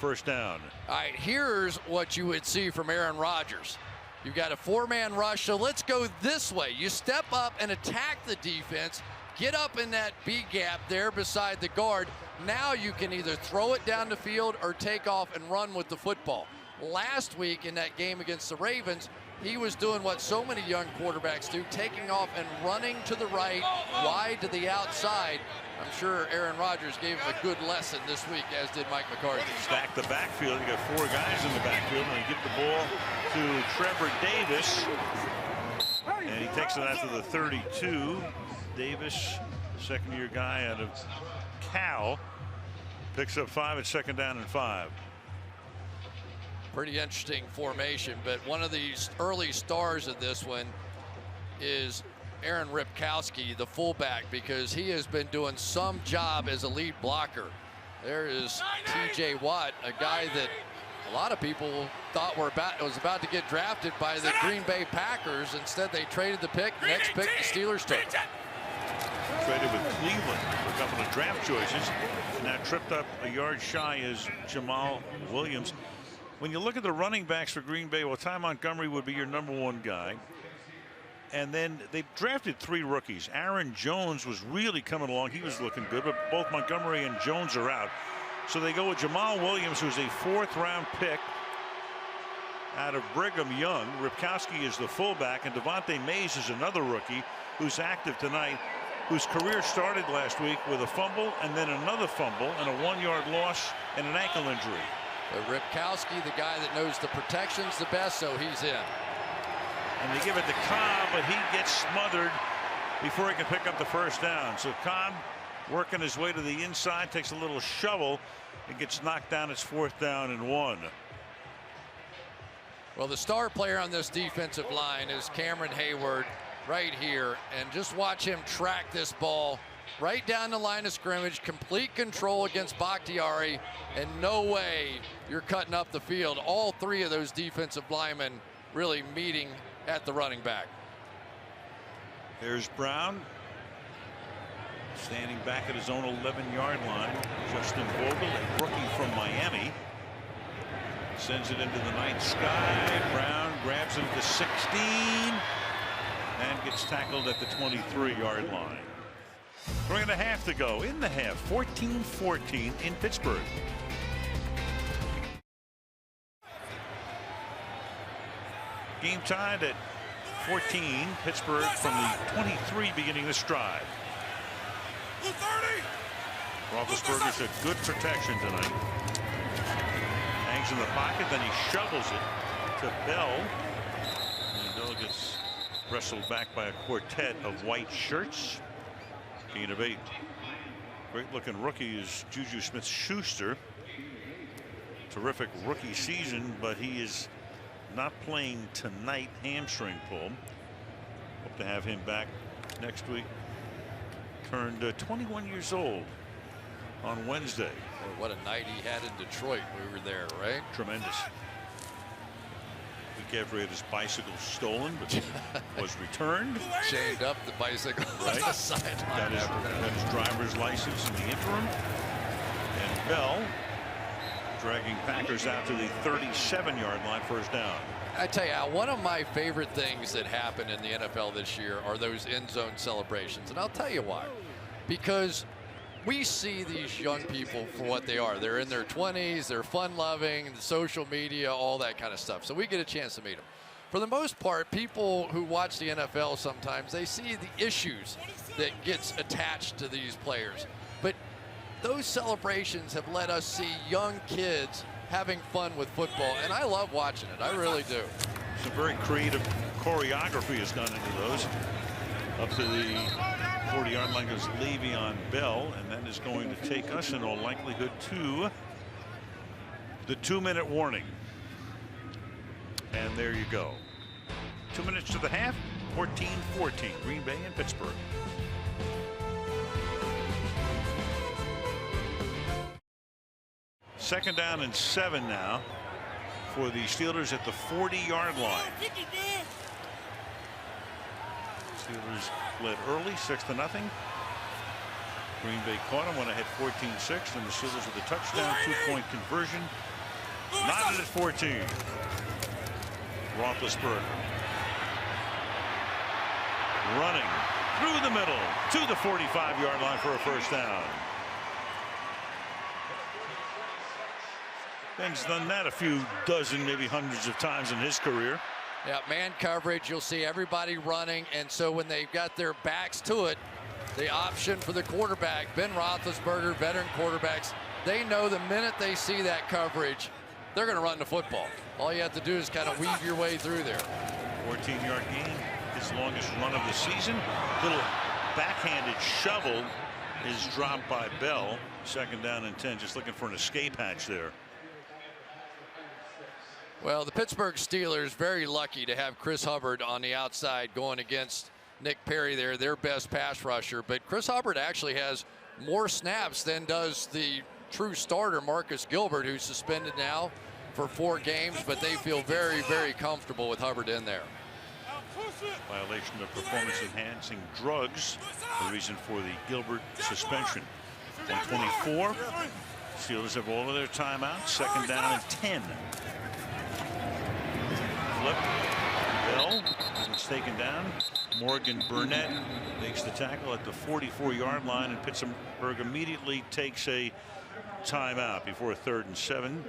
1st down. All right, here's what you would see from Aaron Rodgers. You've got a 4-man rush, so let's go this way. You step up and attack the defense, get up in that B gap there beside the guard. Now you can either throw it down the field or take off and run with the football. Last week in that game against the Ravens, he was doing what so many young quarterbacks do, taking off and running to the right, wide to the outside. I'm sure Aaron Rodgers gave him a good lesson this week, as did Mike McCarthy. Stack the backfield. You got 4 guys in the backfield, and they give the ball to Trevor Davis. And he takes it out to the 32. Davis, 2nd-year guy out of Cal, picks up 5 at 2nd down and 5. Pretty interesting formation, but one of the early stars of this one is Aaron Ripkowski, the fullback, because he has been doing some job as a lead blocker. There is T.J. Watt, a guy that a lot of people thought was about to get drafted by the Green Bay Packers. Instead, they traded the pick. Next pick, the Steelers took. Traded with Cleveland for a couple of draft choices. Now tripped up a yard shy is Jamal Williams. When you look at the running backs for Green Bay, well, Ty Montgomery would be your #1 guy. And then they drafted 3 rookies. Aaron Jones was really coming along. He was looking good, but both Montgomery and Jones are out. So they go with Jamal Williams, who's a 4th-round pick out of Brigham Young. Ripkowski is the fullback, and Devontae Mays is another rookie who's active tonight, whose career started last week with a fumble and then another fumble and a 1-yard loss and an ankle injury. But Ripkowski, the guy that knows the protections the best, so he's in. And they give it to Cobb, but he gets smothered before he can pick up the 1st down. So Cobb working his way to the inside, takes a little shovel and gets knocked down. It's 4th down and 1. Well, the star player on this defensive line is Cameron Hayward right here. And just watch him track this ball right down the line of scrimmage, complete control against Bakhtiari, and no way you're cutting up the field. All 3 of those defensive linemen really meeting at the running back. There's Brown standing back at his own 11-yard line. Justin Vogel, a rookie from Miami, sends it into the night sky. Brown grabs it at the 16 and gets tackled at the 23-yard line. 3.5 to go in the half. 14-14 in Pittsburgh. Game tied at 14. Pittsburgh from the 23 beginning the stride. Roethlisberger's had good protection tonight. Hangs in the pocket, then he shovels it to Bell. And Bell gets wrestled back by a quartet of white shirts. Gain of 8. Great looking rookie is Juju Smith-Schuster. Terrific rookie season, but he is not playing tonight. Hamstring pull. Hope to have him back next week. Turned 21 years old on Wednesday. Boy, what a night he had in Detroit. We were there, right? Tremendous. Week after he had his bicycle stolen, but was returned. Chained up the bicycle right. on the sideline. Got his driver's license in the interim. And Bell dragging Packers out to the 37-yard line, first down. I tell you, Al, one of my favorite things that happened in the NFL this year are those end zone celebrations. And I'll tell you why. Because we see these young people for what they are. They're in their 20s, they're fun-loving, social media, all that kind of stuff. So we get a chance to meet them. For the most part, people who watch the NFL sometimes, they see the issues that gets attached to these players. But those celebrations have let us see young kids having fun with football, and I love watching it. I really do. Some very creative choreography has gone into those. Up to the 40-yard line goes Le'Veon Bell, and that is going to take us in all likelihood to the 2-minute warning. And there you go. 2 minutes to the half. 14-14. Green Bay and Pittsburgh. Second down and 7 now for the Steelers at the 40-yard line. Steelers led early, 6-0. Green Bay caught him, went ahead 14-6, and the Steelers with a touchdown, 2-point conversion. Knotted at 14. Roethlisberger running through the middle to the 45-yard line for a first down. Ben's done that a few dozen, maybe hundreds of times in his career. Yeah, man coverage, you'll see everybody running, and so when they've got their backs to it, the option for the quarterback, Ben Roethlisberger, veteran quarterbacks, they know the minute they see that coverage, they're going to run the football. All you have to do is kind of weave your way through there. 14-yard gain, his longest run of the season. Little backhanded shovel is dropped by Bell. Second down and 10, just looking for an escape hatch there. Well, the Pittsburgh Steelers very lucky to have Chris Hubbard on the outside going against Nick Perry there, their best pass rusher. But Chris Hubbard actually has more snaps than does the true starter Marcus Gilbert, who's suspended now for 4 games, but they feel very, very comfortable with Hubbard in there. Violation of performance-enhancing drugs, the reason for the Gilbert suspension. 1:24. Steelers have all of their timeouts. Second down and 10. Flip. Bell is taken down. Morgan Burnett makes the tackle at the 44-yard line, and Pittsburgh immediately takes a timeout before 3rd and 7.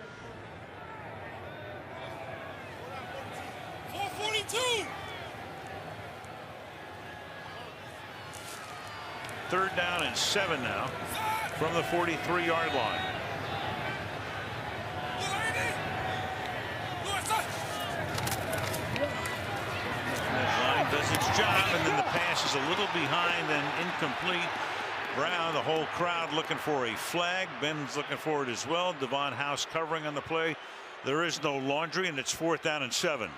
4:42. 3rd down and 7 now from the 43-yard line. That line does its job, and then the pass is a little behind and incomplete. Brown, the whole crowd looking for a flag. Ben's looking for it as well. Devon House covering on the play. There is no laundry, and it's 4th down and 7.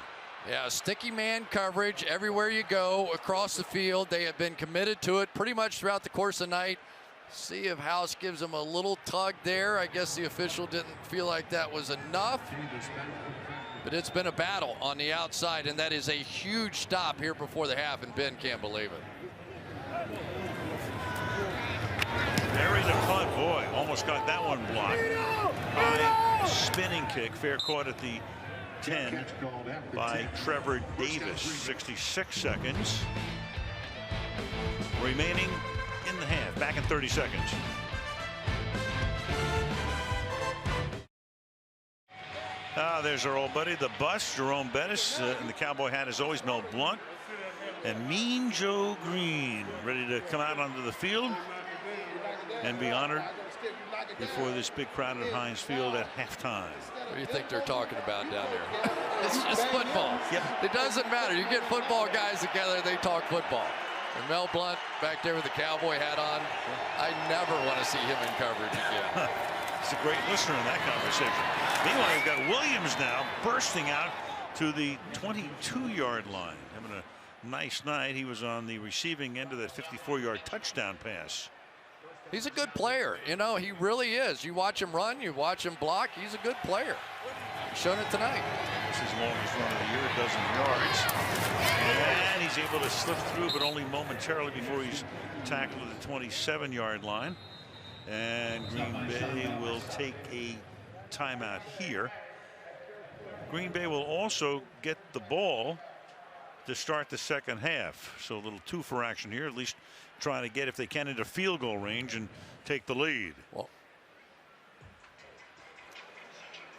Yeah, sticky man coverage everywhere you go across the field. They have been committed to it pretty much throughout the course of the night. See if House gives them a little tug there. I guess the official didn't feel like that was enough. But it's been a battle on the outside, and that is a huge stop here before the half, and Ben can't believe it. Bury the punt, boy, almost got that one blocked. High spinning kick, fair caught at the 10 by Trevor Davis. 66 seconds remaining in the half. Back in 30 seconds. There's our old buddy, the bus, Jerome Bettis, and the cowboy hat is always Mel Blount. And Mean Joe Green ready to come out onto the field and be honored before this big crowd at Heinz Field at halftime. What do you think they're talking about down there? It's just football. Yep. It doesn't matter. You get football guys together, they talk football. And Mel Blount back there with the cowboy hat on, I never want to see him in coverage again. He's a great listener in that conversation. Meanwhile, you've got Williams now bursting out to the 22-yard line. Having a nice night. He was on the receiving end of that 54-yard touchdown pass. He's a good player. You know, he really is. You watch him run, you watch him block. He's a good player. He's shown it tonight. This is his longest run of the year, a dozen yards. And he's able to slip through, but only momentarily before he's tackled at the 27-yard line. And Green Bay will take a timeout here. Green Bay will also get the ball to start the second half. So a little two-for action here, at least trying to get, if they can, into field goal range and take the lead. Well,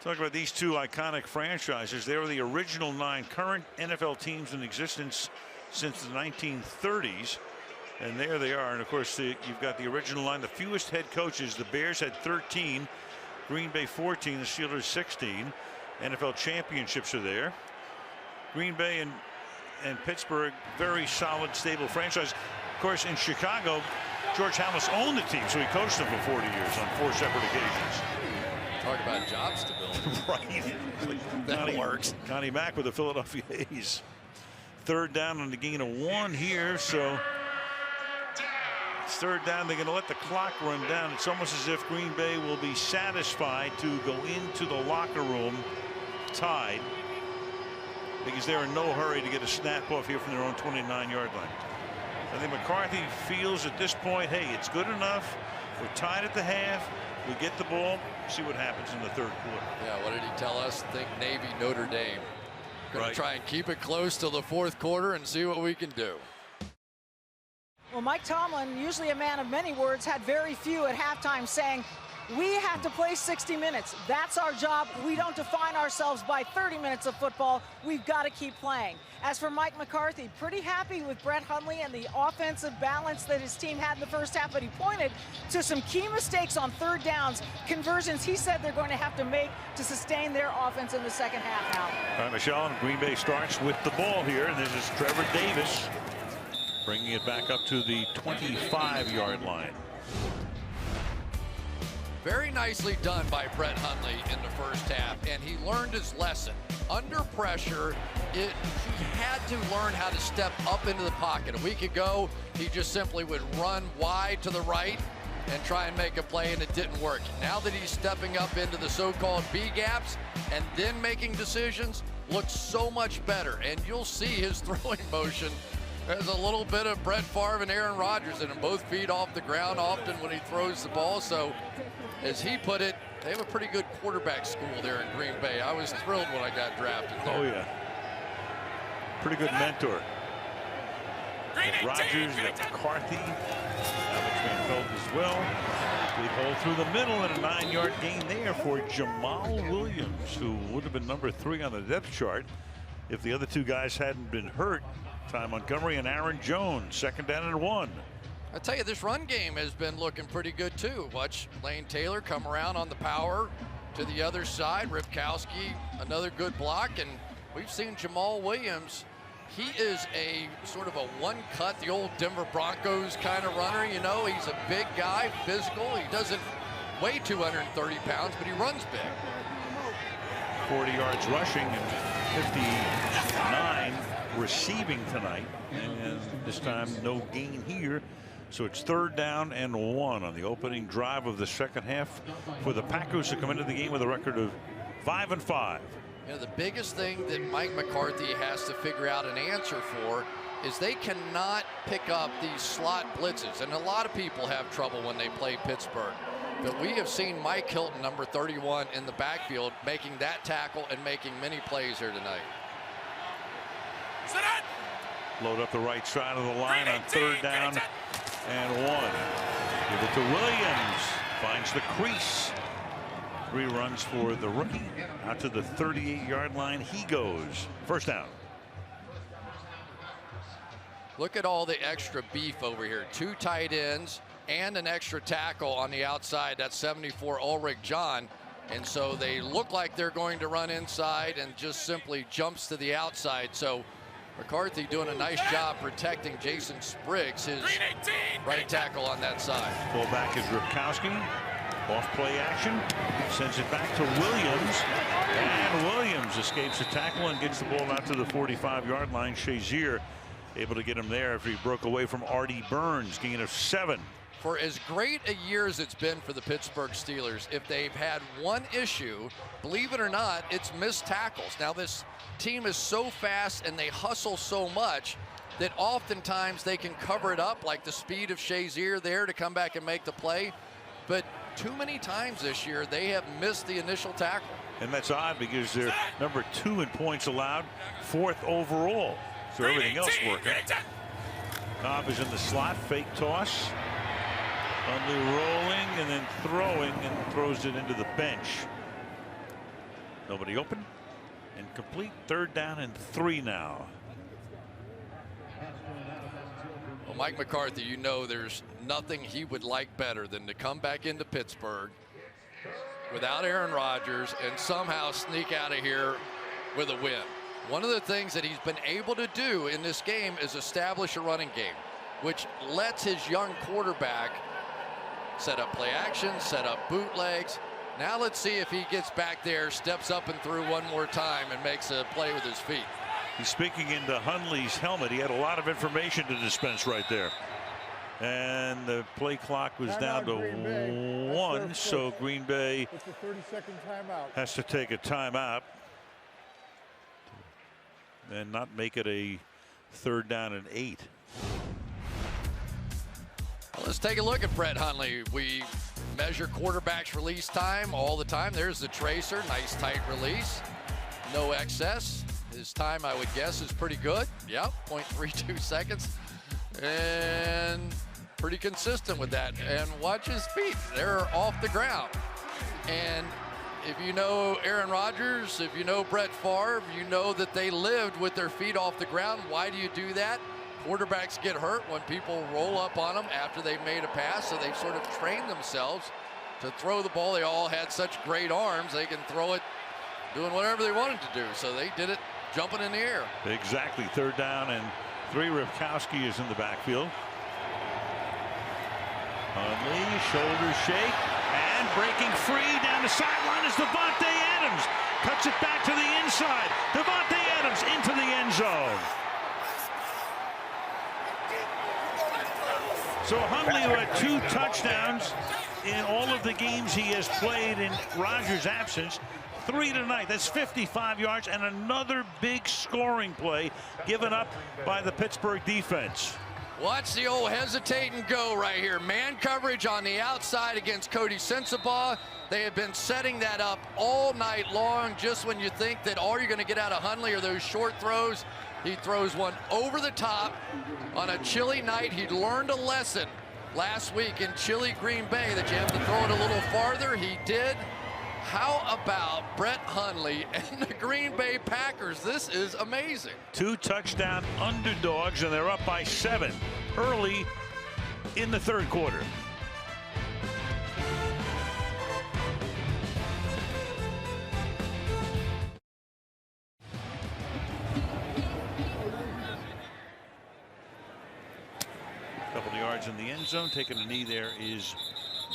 talk about these two iconic franchises. They were the original 9 current NFL teams in existence since the 1930s. And there they are. And of course, you've got the original line, the fewest head coaches. The Bears had 13, Green Bay 14, the Steelers 16. NFL championships are there. Green Bay and Pittsburgh, very solid, stable franchise. Of course, in Chicago, George Halas owned the team, so he coached them for 40 years on 4 separate occasions. Talk about job stability. Right. That works. Connie Mack with the Philadelphia A's. Third down on the gain of 1 here, so it's third down. They're going to let the clock run down. It's almost as if Green Bay will be satisfied to go into the locker room tied, because they're in no hurry to get a snap off here from their own 29-yard line. I think McCarthy feels at this point, hey, it's good enough. We're tied at the half. We get the ball, see what happens in the third quarter. Yeah, what did he tell us? Think Navy, Notre Dame. Going to try and keep it close till the fourth quarter and see what we can do. Well, Mike Tomlin, usually a man of many words, had very few at halftime, saying, we have to play 60 minutes. That's our job. We don't define ourselves by 30 minutes of football. We've got to keep playing. As for Mike McCarthy, pretty happy with Brett Hundley and the offensive balance that his team had in the first half, but he pointed to some key mistakes on third downs, conversions he said they're going to have to make to sustain their offense in the second half now. All right, Michelle, Green Bay starts with the ball here, and this is Trevor Davis bringing it back up to the 25-yard line. Very nicely done by Brett Hundley in the first half, and he learned his lesson. Under pressure, he had to learn how to step up into the pocket. A week ago, he just simply would run wide to the right and try and make a play, and it didn't work. Now that he's stepping up into the so-called B gaps and then making decisions, looks so much better. And you'll see his throwing motion. There's a little bit of Brett Favre and Aaron Rodgers in him. Both feet off the ground often when he throws the ball. So, as he put it, they have a pretty good quarterback school there in Green Bay. I was thrilled when I got drafted there. Oh, yeah. Pretty good mentor. Rodgers, you got McCarthy, Alex Van Pelt as well. Big hole through the middle and a 9-yard gain there for Jamal Williams, who would have been number 3 on the depth chart if the other 2 guys hadn't been hurt. Ty Montgomery and Aaron Jones, second down and 1. I tell you, this run game has been looking pretty good too. Watch Lane Taylor come around on the power to the other side. Ripkowski, another good block, and we've seen Jamal Williams. He is a sort of a one-cut, the old Denver Broncos kind of runner. You know, he's a big guy, physical. He doesn't weigh 230 pounds, but he runs big. 40 yards rushing and 59 receiving tonight, and this time no gain here. So it's third down and 1 on the opening drive of the second half for the Packers, to come into the game with a record of 5-5. You know, the biggest thing that Mike McCarthy has to figure out an answer for is they cannot pick up these slot blitzes, and a lot of people have trouble when they play Pittsburgh. But we have seen Mike Hilton, number 31, in the backfield, making that tackle and making many plays here tonight. Load up the right side of the line on third down and 1. Give it to Williams. Finds the crease. 3 runs for the rookie. Out to the 38-yard line he goes. First down. Look at all the extra beef over here. 2 tight ends and an extra tackle on the outside. That's 74 Ulrich John. And so they look like they're going to run inside and just simply jumps to the outside. So McCarthy doing a nice job protecting Jason Spriggs, his right tackle on that side. Fullback is Ripkowski. Off play action. Sends it back to Williams. And Williams escapes the tackle and gets the ball out to the 45-yard line. Shazier able to get him there after he broke away from Artie Burns. Gain of 7. For as great a year as it's been for the Pittsburgh Steelers, if they've had one issue, believe it or not, it's missed tackles. Now this team is so fast and they hustle so much that oftentimes they can cover it up, like the speed of Shazier there to come back and make the play. But too many times this year they have missed the initial tackle. And that's odd because they're number 2 in points allowed, 4th overall. So everything else working. Cobb is in the slot, fake toss. Hundley rolling and then throwing and throws it into the bench. Nobody open and complete. 3rd down and 3 now. Well, Mike McCarthy, you know there's nothing he would like better than to come back into Pittsburgh without Aaron Rodgers and somehow sneak out of here with a win. One of the things that he's been able to do in this game is establish a running game, which lets his young quarterback set up play action, set up bootlegs. Now let's see if he gets back there, steps up and through one more time and makes a play with his feet. He's speaking into Hundley's helmet. He had a lot of information to dispense right there. And the play clock was down to 1, so Green Bay has to take a timeout and not make it a 3rd down and 8. Well, let's take a look at Brett Hundley. We measure quarterbacks release time all the time. There's the tracer, nice tight release, no excess. His time, I would guess, is pretty good. Yep, 0.32 seconds. And pretty consistent with that. And watch his feet. They're off the ground. And if you know Aaron Rodgers, if you know Brett Favre, you know that they lived with their feet off the ground. Why do you do that? Quarterbacks get hurt when people roll up on them after they've made a pass, so they've sort of trained themselves to throw the ball. They all had such great arms, they can throw it doing whatever they wanted to do. So they did it jumping in the air. Exactly. 3rd down and 3. Ripkowski is in the backfield. Hundley, shoulder shake, and breaking free down the sideline is Davante Adams. Cuts it back to the inside. Davante Adams into the end zone. So Hundley, who had 2 touchdowns in all of the games he has played in Rodgers' absence, 3 tonight. That's 55 yards and another big scoring play given up by the Pittsburgh defense. Watch the old hesitate and go right here. Man coverage on the outside against Cody Sensabaugh. They have been setting that up all night long. Just when you think that all you're going to get out of Hundley are those short throws, he throws one over the top on a chilly night. He learned a lesson last week in chilly Green Bay that you have to throw it a little farther. He did. How about Brett Hundley and the Green Bay Packers? This is amazing. 2 touchdown underdogs, and they're up by 7 early in the 3rd quarter. Couple of yards in the end zone. Taking a knee there is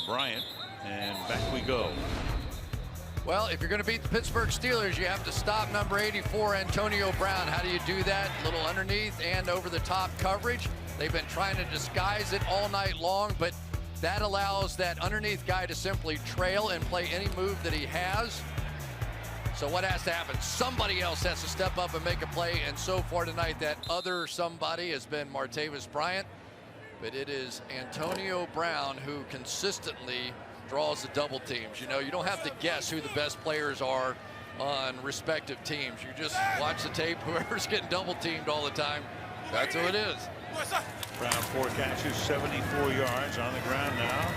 Bryant, and back we go. Well, if you're going to beat the Pittsburgh Steelers, you have to stop number 84, Antonio Brown. How do you do that? A little underneath and over the top coverage. They've been trying to disguise it all night long, but that allows that underneath guy to simply trail and play any move that he has. So what has to happen? Somebody else has to step up and make a play, and so far tonight, that other somebody has been Martavis Bryant, but it is Antonio Brown who consistently draws the double teams. You know, you don't have to guess who the best players are on respective teams. You just watch the tape. Whoever's getting double teamed all the time, that's who it is. Brown 4 catches, 74 yards on the ground now.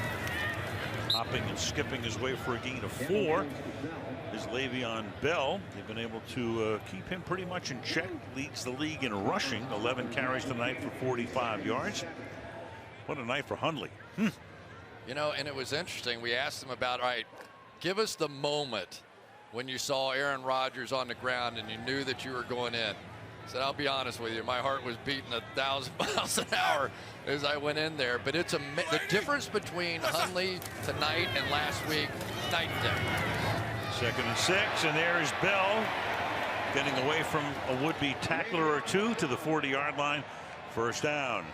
Hopping and skipping his way for a gain of 4 is Le'Veon Bell. They've been able to keep him pretty much in check. Leads the league in rushing. 11 carries tonight for 45 yards. What a night for Hundley. You know, and it was interesting. We asked him about, all right, give us the moment when you saw Aaron Rodgers on the ground and you knew that you were going in. I said, I'll be honest with you, my heart was beating 1,000 miles an hour as I went in there. But it's the difference between Hundley tonight and last week, night and day. 2nd and 6, and there's Bell getting away from a would-be tackler or two to the 40-yard line. First down.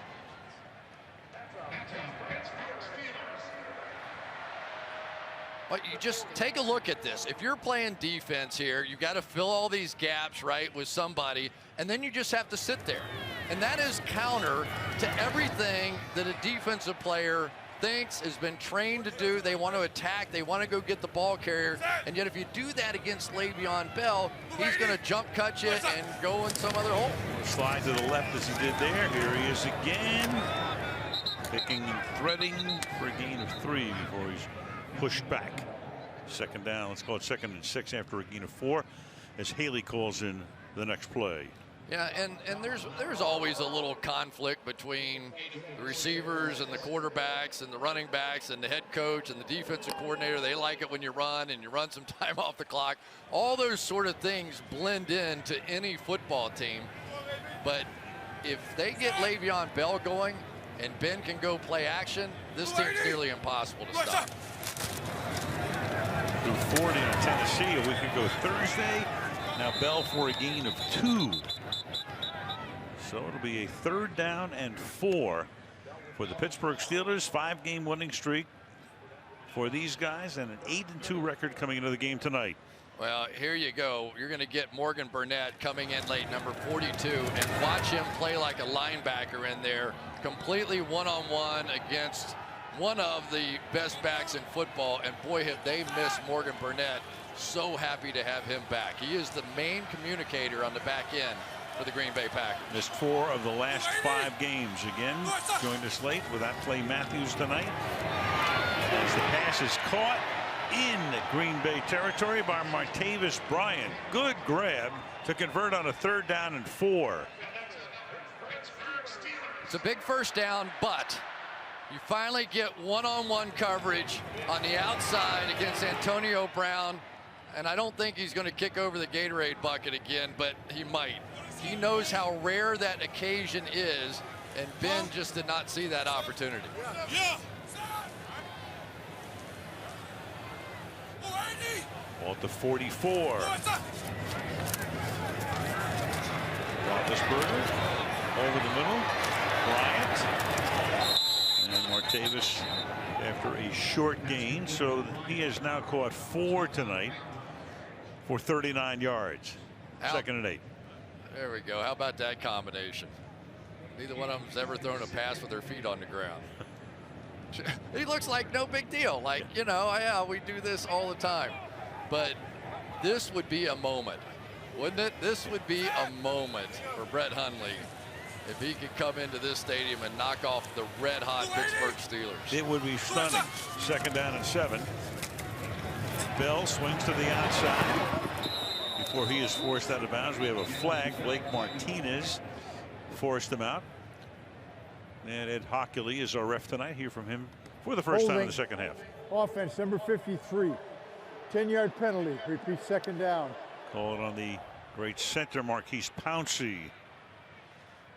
But you just take a look at this. If you're playing defense here, you got to fill all these gaps, right, with somebody, and then you just have to sit there. And that is counter to everything that a defensive player thinks, has been trained to do. They want to attack. They want to go get the ball carrier. And yet if you do that against Le'Veon Bell, he's going to jump cut you and go in some other hole. Slide to the left as he did there. Here he is again. Picking and threading for a gain of 3 before he's pushed back. 2nd down. Let's call it 2nd and 6 after a gain of 4 as Haley calls in the next play. Yeah, and there's always a little conflict between the receivers and the quarterbacks and the running backs and the head coach and the defensive coordinator. They like it when you run and you run some time off the clock. All those sort of things blend in to any football team. But if they get Le'Veon Bell going and Ben can go play action, this team's nearly impossible to stop. Through 40 in Tennessee a week ago Thursday. Now Bell for a gain of 2. So it'll be a 3rd down and 4 for the Pittsburgh Steelers. 5-game winning streak for these guys and an 8-2 record coming into the game tonight. Well, here you go. You're going to get Morgan Burnett coming in late, number 42, and watch him play like a linebacker in there, completely one-on-one against one of the best backs in football. And boy, have they missed Morgan Burnett. So happy to have him back. He is the main communicator on the back end for the Green Bay Packers. Missed 4 of the last 5 games. Again, joined us late without Clay Matthews tonight. As the pass is caught in Green Bay territory by Martavis Bryant. Good grab to convert on a 3rd down and 4. It's a big first down, but you finally get one-on-one coverage on the outside against Antonio Brown. And I don't think he's going to kick over the Gatorade bucket again, but he might. He knows how rare that occasion is, and Ben just did not see that opportunity. Ball at the 44. Roethlisberger over the middle. Bryant. And Martavis after a short gain. So he has now caught 4 tonight for 39 yards. 2nd and 8. There we go. How about that combination? Neither one of them's ever thrown a pass with their feet on the ground. He looks like no big deal. Like, you know, yeah, we do this all the time. But this would be a moment, wouldn't it? This would be a moment for Brett Hundley if he could come into this stadium and knock off the red-hot Pittsburgh Steelers. It would be stunning. 2nd down and 7. Bell swings to the outside. Before he is forced out of bounds, we have a flag. Blake Martinez forced him out. And Ed Hockley is our ref tonight. Hear from him for the first time in the 2nd half. Offense, number 53. 10-yard penalty. Repeat 2nd down. Call it on the great center, Marquise Pouncey.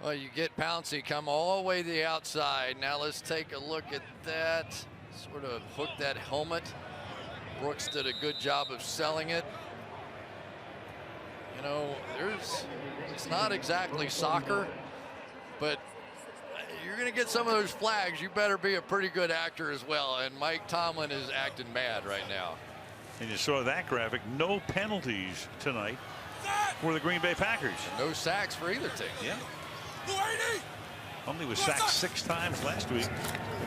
Well, you get Pouncey come all the way to the outside. Now let's take a look at that. Sort of hook that helmet. Brooks did a good job of selling it. You know, it's not exactly soccer, but you're going to get some of those flags. You better be a pretty good actor as well. And Mike Tomlin is acting mad right now. And you saw that graphic. No penalties tonight for the Green Bay Packers. No sacks for either team. Yeah. Hundley was sacked 6 times last week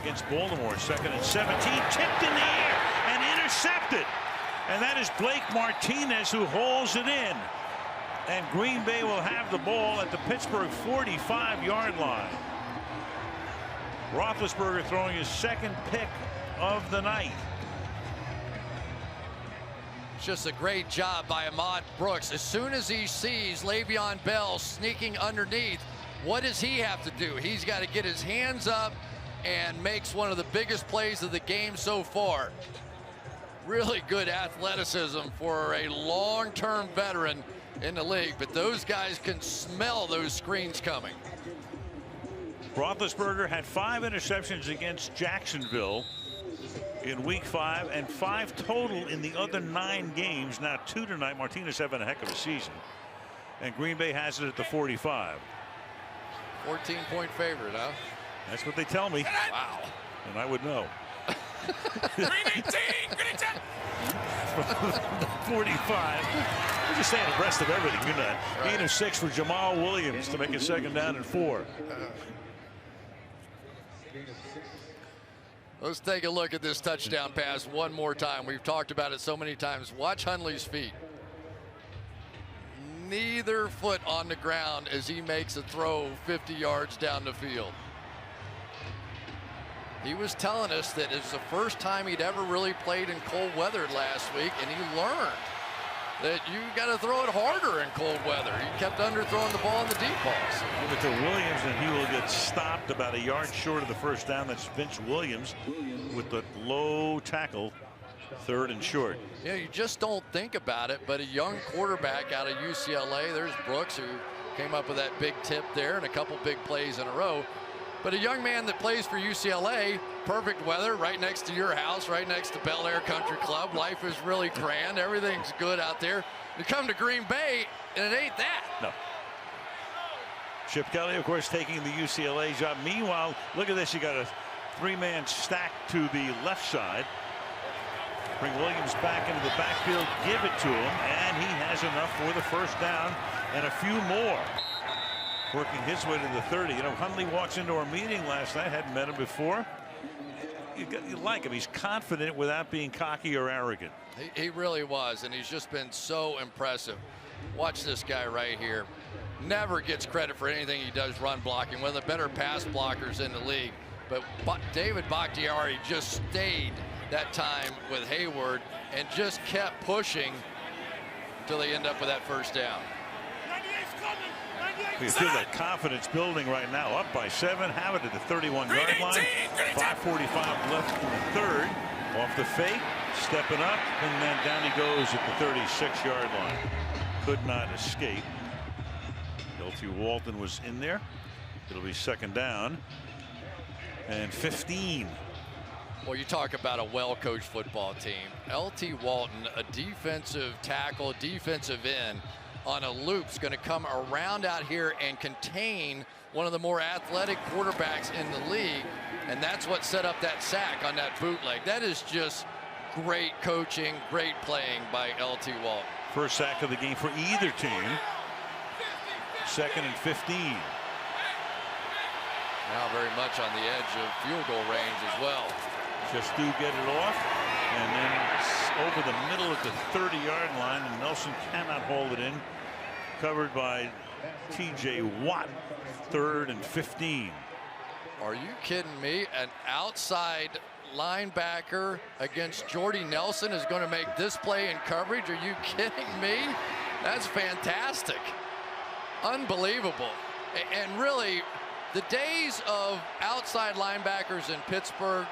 against Baltimore. 2nd and 17. Tipped in the air and intercepted. And that is Blake Martinez who hauls it in. And Green Bay will have the ball at the Pittsburgh 45-yard line. Roethlisberger throwing his second pick of the night. It's just a great job by Ahmad Brooks. As soon as he sees Le'Veon Bell sneaking underneath, what does he have to do? He's got to get his hands up and makes one of the biggest plays of the game so far. Really good athleticism for a long-term veteran in the league, but those guys can smell those screens coming. Roethlisberger had 5 interceptions against Jacksonville in week 5 and 5 total in the other 9 games. Now 2 tonight. Martinez having a heck of a season, and Green Bay has it at the 45. 14-point favorite, huh? That's what they tell me. Wow. And I would know. 45. We're just staying abreast of everything. You're not. Right. 8 of 6 for Jamal Williams to make it 2nd down and 4. Let's take a look at this touchdown pass one more time. We've talked about it so many times. Watch Hundley's feet. Neither foot on the ground as he makes a throw 50 yards down the field. He was telling us that it's the first time he'd ever really played in cold weather last week, and he learned that you got to throw it harder in cold weather. He kept underthrowing the ball in the deep balls. Give it to Williams, and he will get stopped about a yard short of the first down. That's Vince Williams with the low tackle, 3rd and short. You know, you just don't think about it, but a young quarterback out of UCLA, there's Brooks, who came up with that big tip there and a couple big plays in a row. But a young man that plays for UCLA, perfect weather, right next to your house, right next to Bel Air Country Club. Life is really grand. Everything's good out there. You come to Green Bay, and it ain't that. No. Chip Kelly, of course, taking the UCLA job. Meanwhile, look at this. You got a 3-man stack to the left side. Bring Williams back into the backfield, give it to him, and he has enough for the first down and a few more. Working his way to the 30. You know, Hundley walks into our meeting last night, hadn't met him before. You like him. He's confident without being cocky or arrogant. He really was, and he's just been so impressive. Watch this guy right here. Never gets credit for anything he does run blocking. One of the better pass blockers in the league. But David Bakhtiari just stayed that time with Hayward and just kept pushing until they end up with that first down. You feel that confidence building right now. Up by 7. Have it at the 31-yard line. 5:45 left in the 3rd. Off the fake. Stepping up. And then down he goes at the 36-yard line. Could not escape. L.T. Walton was in there. It'll be 2nd down and 15. Well, you talk about a well-coached football team. L.T. Walton, a defensive tackle, defensive end, on a loop's going to come around out here and contain one of the more athletic quarterbacks in the league, and that's what set up that sack on that bootleg. That is just great coaching, great playing by L.T. Walton. First sack of the game for either team. 2nd and 15. Now very much on the edge of field goal range as well. Just do get it off, and then it's over the middle at the 30-yard line, and Nelson cannot hold it in. Covered by T.J. Watt. 3rd and 15. Are you kidding me? An outside linebacker against Jordy Nelson is going to make this play in coverage? Are you kidding me? That's fantastic. Unbelievable. And really, the days of outside linebackers in Pittsburgh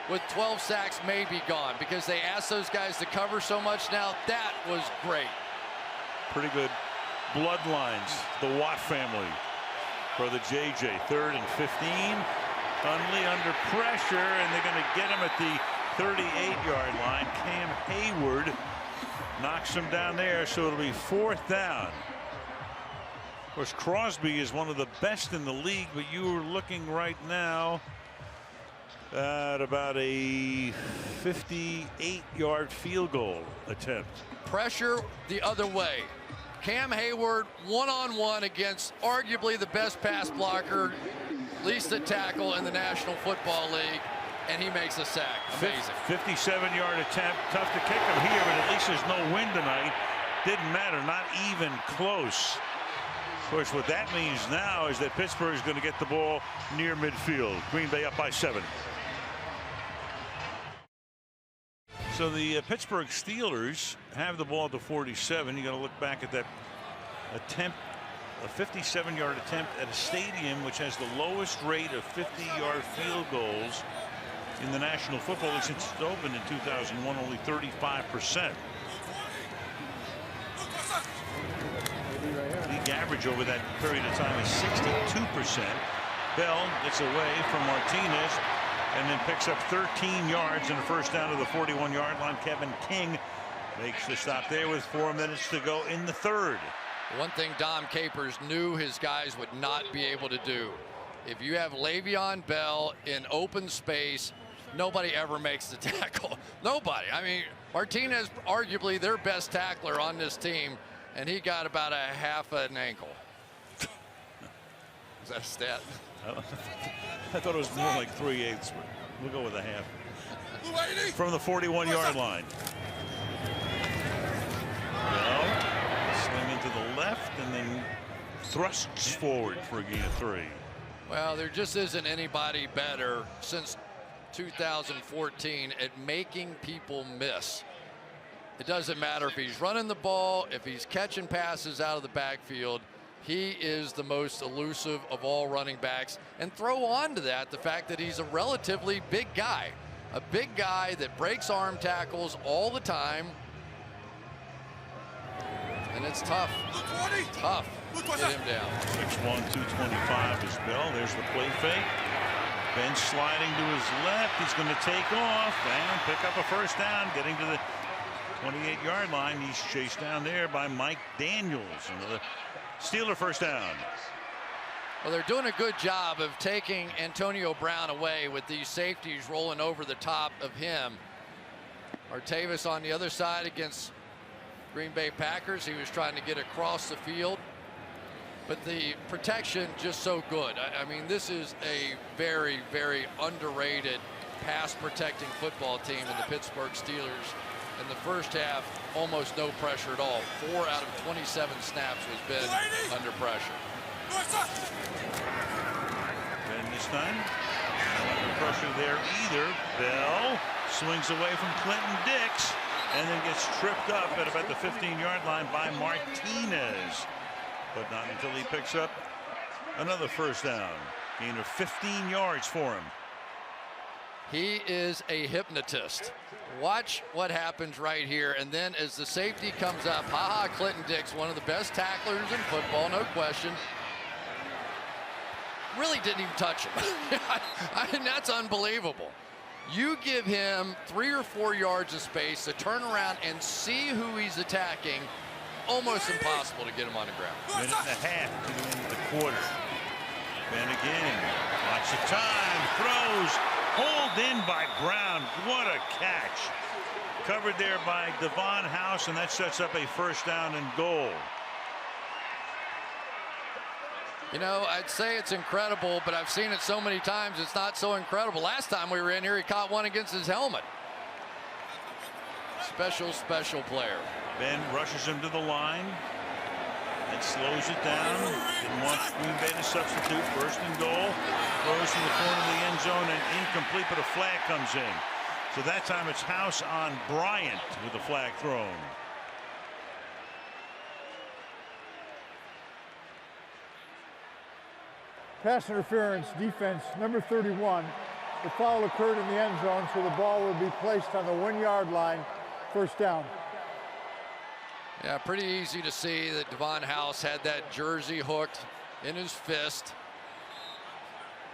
with 12 sacks may be gone because they ask those guys to cover so much now. That was great. Pretty good bloodlines, the Watt family for the JJ. 3rd and 15. Hundley under pressure, and they're going to get him at the 38-yard line. Cam Hayward knocks him down there, so it'll be 4th down. Of course, Crosby is one of the best in the league, but you are looking right now at about a 58-yard field goal attempt. Pressure the other way. Cam Hayward one-on-one against arguably the best pass blocker, at least a tackle in the National Football League, and he makes a sack. Amazing. 57-yard attempt. Tough to kick him here, but at least there's no wind tonight. Didn't matter, not even close. course, what that means now is that Pittsburgh is going to get the ball near midfield. Green Bay up by 7. So the Pittsburgh Steelers have the ball at the 47. You got to look back at that attempt, a 57-yard attempt at a stadium which has the lowest rate of 50-yard field goals in the National Football League since it opened in 2001, only 35%. League average over that period of time is 62%. Bell gets away from Martinez and then picks up 13 yards and a first down to the 41-yard line. Kevin King makes the stop there with 4 minutes to go in the third. One thing Dom Capers knew his guys would not be able to do. If you have Le'Veon Bell in open space, nobody ever makes the tackle. Nobody. I mean, Martinez, arguably their best tackler on this team, and he got about a half an ankle. Is that a stat? I thought it was more like 3/8, but we'll go with a half. From the 41-yard line. Bell swing into the left and then thrusts forward for a gain of 3. Well, there just isn't anybody better since 2014 at making people miss. It doesn't matter if he's running the ball, if he's catching passes out of the backfield. He is the most elusive of all running backs. And throw on to that the fact that he's a relatively big guy. A big guy that breaks arm tackles all the time. And it's tough. Tough to get him down. 6'1", 225 is Bell. There's the play fake. Ben sliding to his left. He's going to take off and pick up a first down, getting to the 28-yard line. He's chased down there by Mike Daniels. Another Steeler first down. Well, they're doing a good job of taking Antonio Brown away with these safeties rolling over the top of him. Artavis on the other side against Green Bay Packers. He was trying to get across the field, but the protection just so good. I mean, this is a very, very underrated pass protecting football team in the Pittsburgh Steelers. In the first half, almost no pressure at all. 4 out of 27 snaps has been under pressure. And this time, no pressure there either. Bell swings away from Clinton Dix and then gets tripped up at about the 15-yard line by Martinez. But not until he picks up another first down. Gain of 15 yards for him. He is a hypnotist. Watch what happens right here. And then as the safety comes up, Clinton Dix, one of the best tacklers in football, no question. Really didn't even touch him. I mean, that's unbelievable. You give him 3 or 4 yards of space to turn around and see who he's attacking. Almost impossible to get him on the ground. Minute and a half to the end of the quarter. Ben again, lots of time, throws, hauled in by Brown. What a catch. Covered there by Devon House, and that sets up a first down and goal. You know, I'd say it's incredible, but I've seen it so many times it's not so incredible. Last time we were in here, he caught one against his helmet. Special player. Ben rushes him to the line and slows it down. Didn't want Green Bay to substitute. First and goal. Throws to the corner of the end zone and incomplete, but a flag comes in. So that time it's House on Bryant with the flag thrown. Pass interference, defense, number 31. The foul occurred in the end zone, so the ball will be placed on the 1-yard line. First down. Yeah, pretty easy to see that Devon House had that jersey hooked in his fist.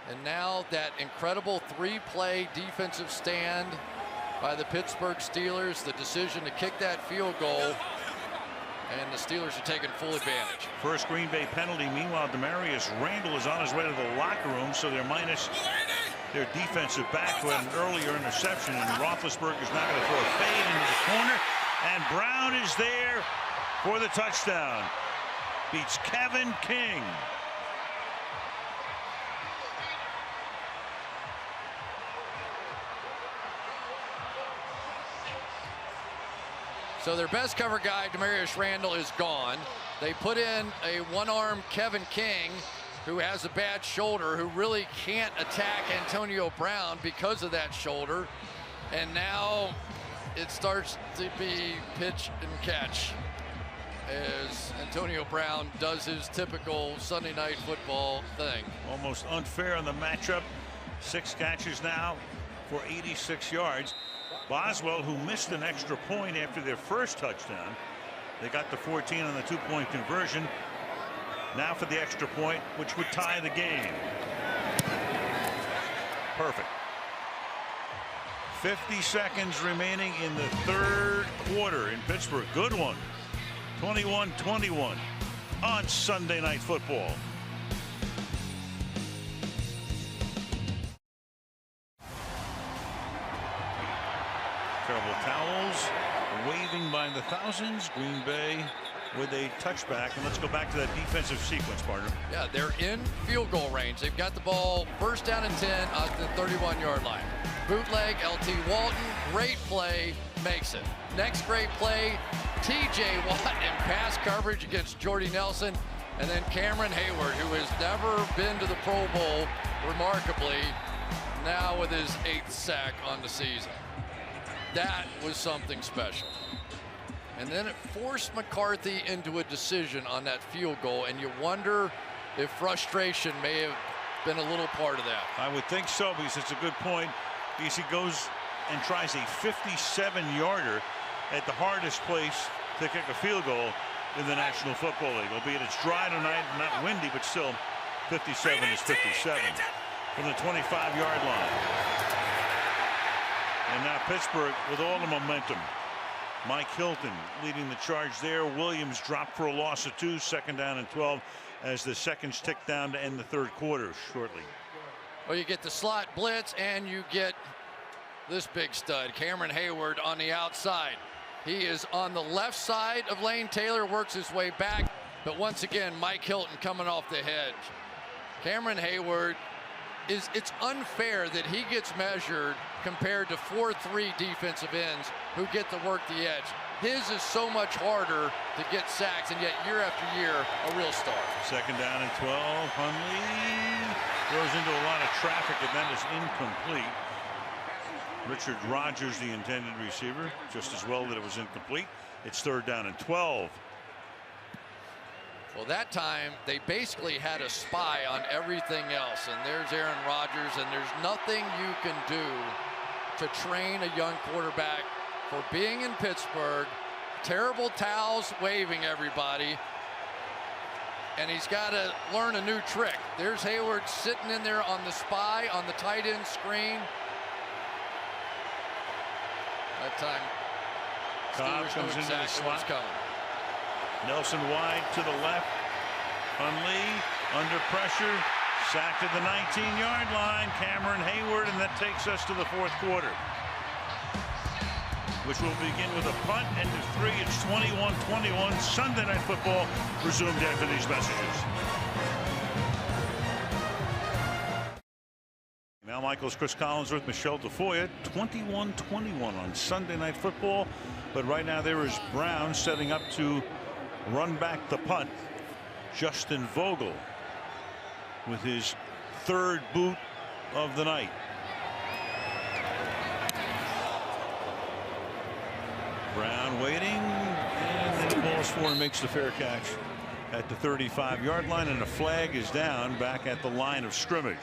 And now that incredible 3-play defensive stand by the Pittsburgh Steelers, the decision to kick that field goal, and the Steelers are taking full advantage. First Green Bay penalty. Meanwhile, Demarius Randall is on his way to the locker room, so they're minus their defensive back who had an earlier interception, and Roethlisberger is now going to throw a fade into the corner, and Brown is there for the touchdown. Beats Kevin King. So their best cover guy, Demarius Randall, is gone. They put in a one-arm Kevin King, who has a bad shoulder, who really can't attack Antonio Brown because of that shoulder. And now it starts to be pitch and catch as Antonio Brown does his typical Sunday Night Football thing. Almost unfair on the matchup. 6 catches now for 86 yards. Boswell, who missed an extra point after their first touchdown. They got the 14 on the 2-point conversion. Now for the extra point, which would tie the game. Perfect. 50 seconds remaining in the third quarter in Pittsburgh. Good one. 21-21 on Sunday Night Football. Terrible towels waving by the thousands. Green Bay with a touchback. And let's go back to that defensive sequence, partner. Yeah, they're in field goal range. They've got the ball first down and 10 at the 31-yard line. Bootleg, LT Walton, great play, makes it. Next great play, TJ Watt in pass coverage against Jordy Nelson. And then Cameron Hayward, who has never been to the Pro Bowl, remarkably, now with his 8th sack on the season. That was something special. And then it forced McCarthy into a decision on that field goal, and you wonder if frustration may have been a little part of that. I would think so, because it's a good point. Because he goes and tries a 57-yarder at the hardest place to kick a field goal in the National Football League. Albeit it's dry tonight, not windy, but still 57 is 57 from the 25-yard line. And now Pittsburgh with all the momentum. Mike Hilton leading the charge there. Williams dropped for a loss of 2, 2nd down and 12 as the seconds tick down to end the third quarter shortly. Well, you get the slot blitz and you get this big stud, Cameron Hayward, on the outside. He is on the left side of Lane Taylor, works his way back, but once again, Mike Hilton coming off the hedge. Cameron Hayward, it's unfair that he gets measured compared to 4-3 defensive ends who get to work the edge. His is so much harder to get sacks, and yet year after year, a real star. 2nd down and 12. Hundley goes into a lot of traffic, and that is incomplete. Richard Rodgers, the intended receiver, just as well that it was incomplete. It's 3rd down and 12. Well, that time they basically had a spy on everything else, and there's Aaron Rodgers, and there's nothing you can do to train a young quarterback for being in Pittsburgh. Terrible towels waving everybody, and he's got to learn a new trick. There's Hayward sitting in there on the spy on the tight end screen. That time Cobb comes into the slot. Nelson wide to the left. Hundley under pressure, sacked at the 19-yard line. Cameron Hayward, and that takes us to the fourth quarter, which will begin with a punt into 3. It's 21-21. Sunday Night Football resumed after these messages. Al Michaels, Chris Collinsworth, Michelle Tafoya. 21-21 on Sunday Night Football. But right now there is Brown setting up to run back the punt. Justin Vogel with his 3rd boot of the night. Brown waiting, and then he balls for and makes the fair catch at the 35-yard line, and a flag is down back at the line of scrimmage.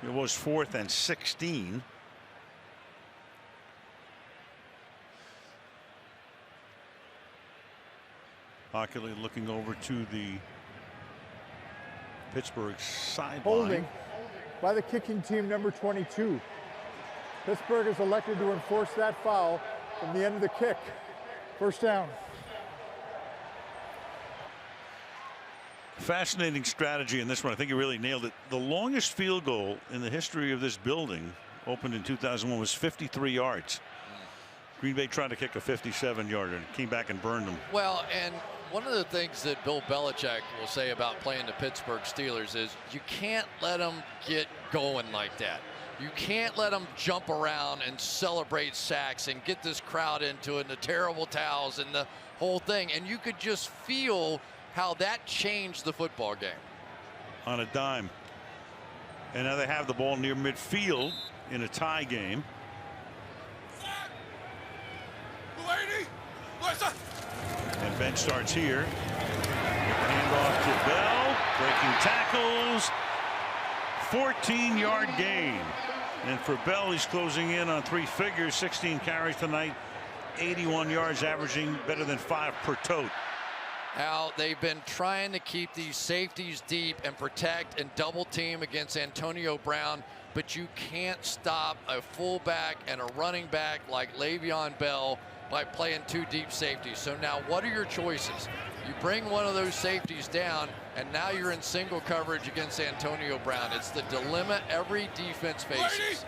It was 4th and 16. Ockley looking over to the Pittsburgh sideline. Holding by the kicking team, number 22. Pittsburgh is elected to enforce that foul from the end of the kick. 1st down. Fascinating strategy in this one. I think he really nailed it. The longest field goal in the history of this building, opened in 2001, was 53 yards. Green Bay tried to kick a 57-yarder and came back and burned them. Well, and one of the things that Bill Belichick will say about playing the Pittsburgh Steelers is you can't let them get going like that. You can't let them jump around and celebrate sacks and get this crowd into it, and the terrible towels and the whole thing. And you could just feel how that changed the football game. On a dime. And now they have the ball near midfield in a tie game. And Ben starts here. Handoff to Bell. Breaking tackles. 14-yard gain. And for Bell, he's closing in on 3 figures. 16 carries tonight. 81 yards, averaging better than 5 per tote. Now, they've been trying to keep these safeties deep and protect and double team against Antonio Brown, but you can't stop a fullback and a running back like Le'Veon Bell by playing 2 deep safeties. So now what are your choices? You bring one of those safeties down, and now you're in single coverage against Antonio Brown. It's the dilemma every defense faces.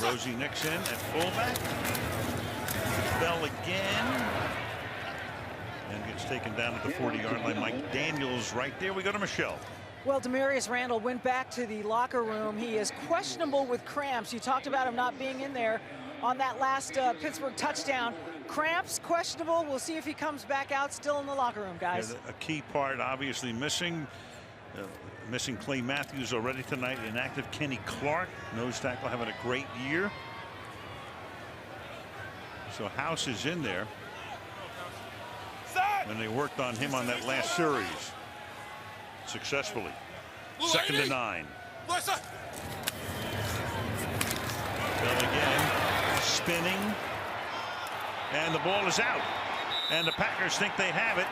Rosie Nixon at fullback. Bell again. And gets taken down at the 40-yard line. Mike Daniels right there. We go to Michelle. Well, Demarius Randall went back to the locker room. He is questionable with cramps. You talked about him not being in there on that last Pittsburgh touchdown. Cramps, questionable. We'll see if he comes back out still in the locker room, guys. Yeah, a key part obviously missing. Missing Clay Matthews already tonight. Inactive Kenny Clark, nose tackle, having a great year. So House is in there. And they worked on him on that last series successfully. 2nd and 9. Bell again, spinning, and the ball is out. And the Packers think they have it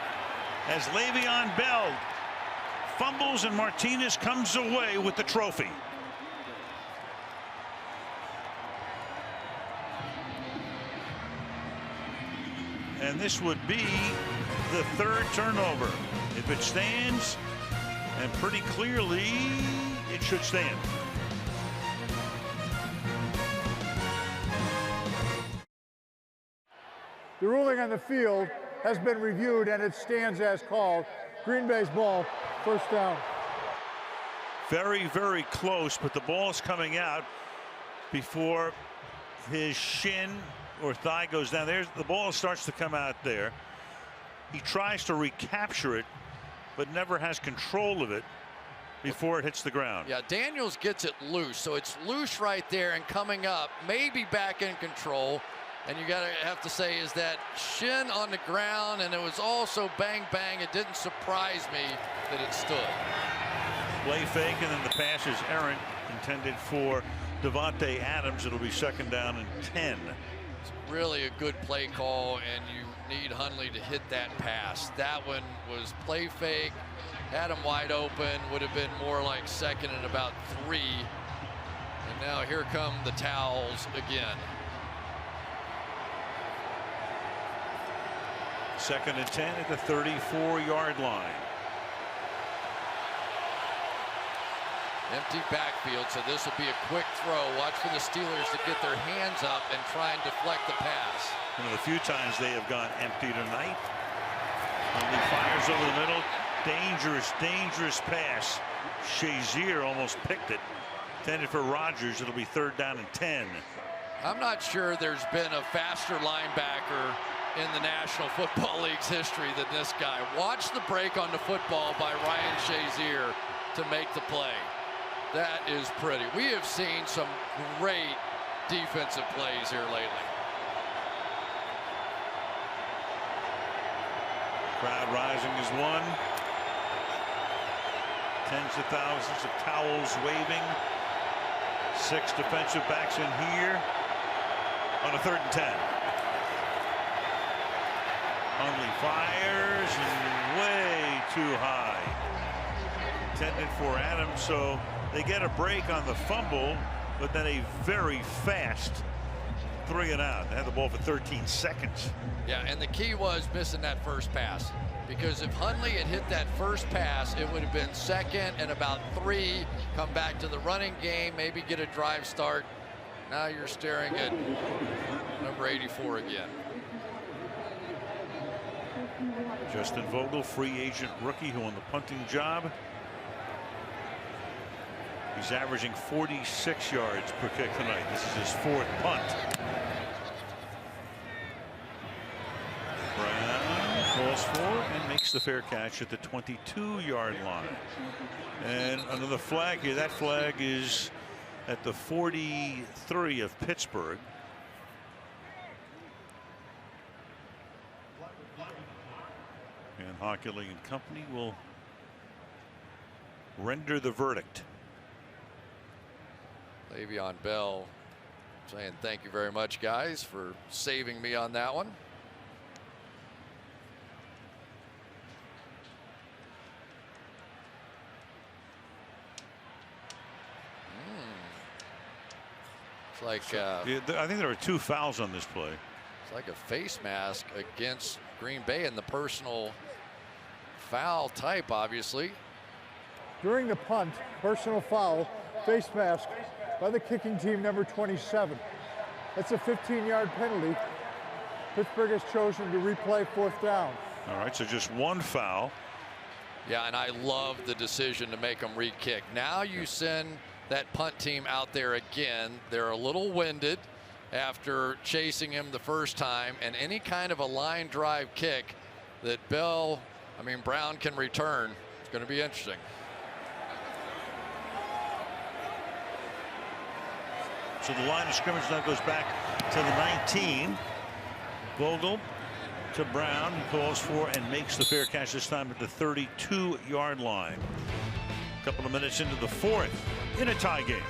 as Le'Veon Bell fumbles and Martinez comes away with the trophy. And this would be the 3rd turnover. If it stands, and pretty clearly it should stand. The ruling on the field has been reviewed and it stands as called. Green Bay's ball, 1st down. Very, very close, but the ball's coming out before his shin or thigh goes down. There's the ball starts to come out there. He tries to recapture it, but never has control of it before it hits the ground. Yeah, Daniels gets it loose, so it's loose right there and coming up, maybe back in control. And you have to say is that shin on the ground, and it was also bang bang. It didn't surprise me that it stood. Play fake, and then the pass is errant, intended for Devontae Adams. It'll be 2nd down and 10. It's really a good play call, and you need Hundley to hit that pass. That one was play fake, had him wide open, would have been more like 2nd and about 3. And now here come the towels again. 2nd and 10 at the 34-yard line. Empty backfield, so this will be a quick throw. Watch for the Steelers to get their hands up and try and deflect the pass. One of the few times they have gone empty tonight. Hundley fires over the middle. Dangerous, dangerous pass. Shazier almost picked it. Intended for Rodgers. It'll be 3rd down and 10. I'm not sure there's been a faster linebacker in the National Football League's history than this guy. Watch the break on the football by Ryan Shazier to make the play. That is pretty. We have seen some great defensive plays here lately. Crowd rising as one. Tens of thousands of towels waving. 6 defensive backs in here on a 3rd and 10. Hundley fires and way too high. Intended for Adams, so they get a break on the fumble, but then a very fast 3 and out. They had the ball for 13 seconds. Yeah, and the key was missing that first pass, because if Hundley had hit that first pass, it would have been 2nd and about 3, come back to the running game, maybe get a drive start. Now you're staring at number 84 again. Justin Vogel, free agent rookie who won the punting job. He's averaging 46 yards per kick tonight. This is his 4th punt. Brown calls for and makes the fair catch at the 22-yard line. And another flag here. That flag is at the 43 of Pittsburgh. And Hockley and company will render the verdict. Le'Veon Bell saying thank you very much, guys, for saving me on that one. It's like I think there are 2 fouls on this play. It's like a face mask against Green Bay and the personal foul type, obviously. During the punt, personal foul, face mask by the kicking team, number 27. That's a 15-yard penalty. Pittsburgh has chosen to replay 4th down. All right, so just 1 foul. Yeah, and I love the decision to make them re-kick. Now you send that punt team out there again. They're a little winded after chasing him the first time, and any kind of a line drive kick that Brown can return, it's going to be interesting. So the line of scrimmage now goes back to the 19. Vogel to Brown. He calls for and makes the fair catch, this time at the 32-yard line. A couple of minutes into the 4th in a tie game.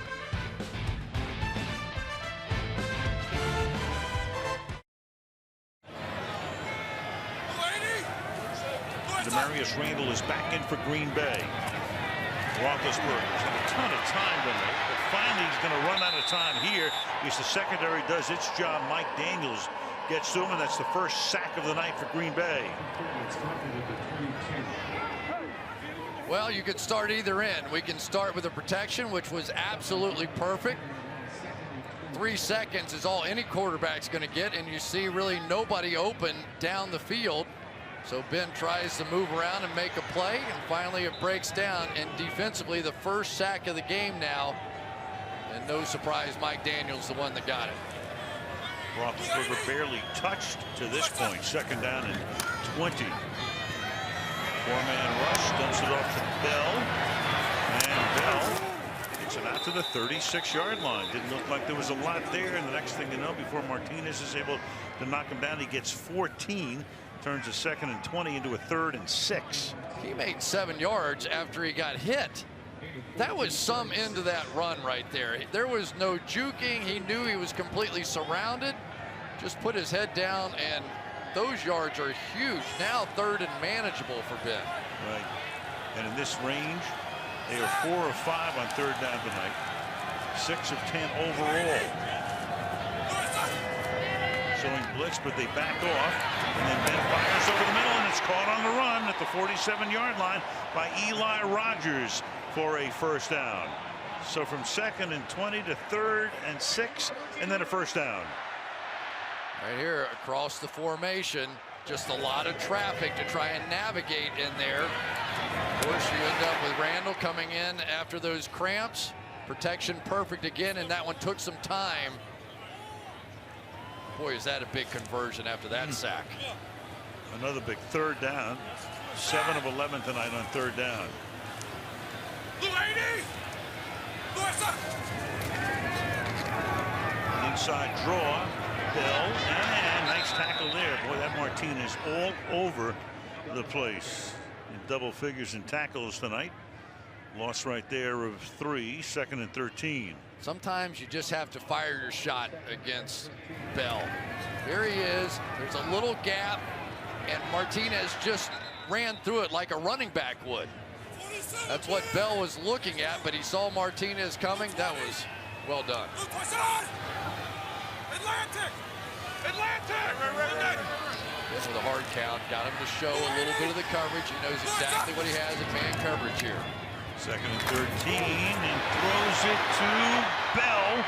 Demarius Randall is back in for Green Bay. Roethlisberger's had a ton of time tonight, but finally he's going to run out of time here because the secondary does its job. Mike Daniels gets to him, and that's the first sack of the night for Green Bay. Well, you could start either end. We can start with the protection, which was absolutely perfect. 3 seconds is all any quarterback's going to get, and you see really nobody open down the field. So Ben tries to move around and make a play, and finally it breaks down. And defensively, the first sack of the game now. And no surprise, Mike Daniels the one that got it. Roethlisberger barely touched to this point. 2nd down and 20. 4-man rush, dumps it off to Bell. And Bell gets it out to the 36-yard line. Didn't look like there was a lot there. And the next thing you know, before Martinez is able to knock him down, he gets 14. Turns a 2nd and 20 into a 3rd and 6. He made 7 yards after he got hit. That was some end of that run right there. There was no juking. He knew he was completely surrounded. Just put his head down, and those yards are huge. Now 3rd and manageable for Ben. Right. And in this range, they are 4 of 5 on 3rd down tonight. 6 of 10 overall. Showing blitz, but they back off, and then Ben fires over the middle, and it's caught on the run at the 47-yard line by Eli Rogers for a 1st down. So from 2nd and 20 to 3rd and 6, and then a 1st down. Right here across the formation, just a lot of traffic to try and navigate in there. Of course, you end up with Randall coming in after those cramps. Protection perfect again, and that one took some time. Boy, is that a big conversion after that sack. Another big 3rd down. 7 of 11 tonight on 3rd down. Inside draw. Bell, and nice tackle there. Boy, that Martinez all over the place. In double figures in tackles tonight. Loss right there of 3, 2nd and 13. Sometimes you just have to fire your shot against Bell. There he is. There's a little gap, and Martinez just ran through it like a running back would. That's what Bell was looking at, but he saw Martinez coming. That was well done. This with a hard count. Got him to show a little bit of the coverage. He knows exactly what he has in man coverage here. 2nd and 13, and throws it to Bell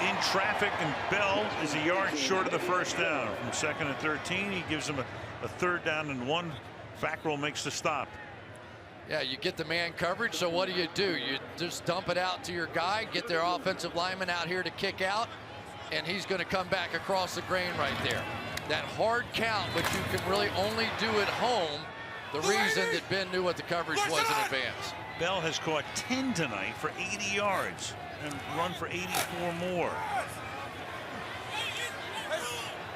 in traffic, and Bell is a yard short of the 1st down. From 2nd and 13, he gives him a 3rd down and 1. Fackrell makes the stop. Yeah, you get the man coverage, so what do? You just dump it out to your guy, get their offensive lineman out here to kick out, and he's going to come back across the grain right there. That hard count, which you can really only do at home, the reason that Ben knew what the coverage was in advance. Bell has caught 10 tonight for 80 yards and run for 84 more.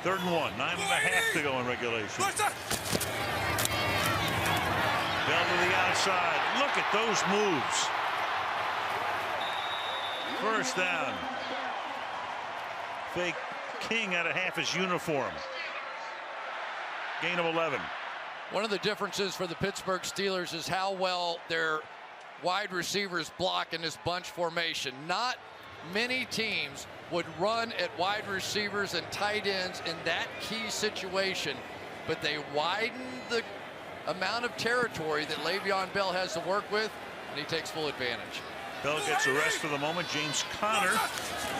3rd and 1, 9.5 to go in regulation. Bell to the outside. Look at those moves. 1st down. Fake King out of half his uniform. Gain of 11. One of the differences for the Pittsburgh Steelers is how well their wide receivers block in this bunch formation. Not many teams would run at wide receivers and tight ends in that key situation, but they widen the amount of territory that Le'Veon Bell has to work with, and he takes full advantage. Bell gets a rest for the moment. James Conner,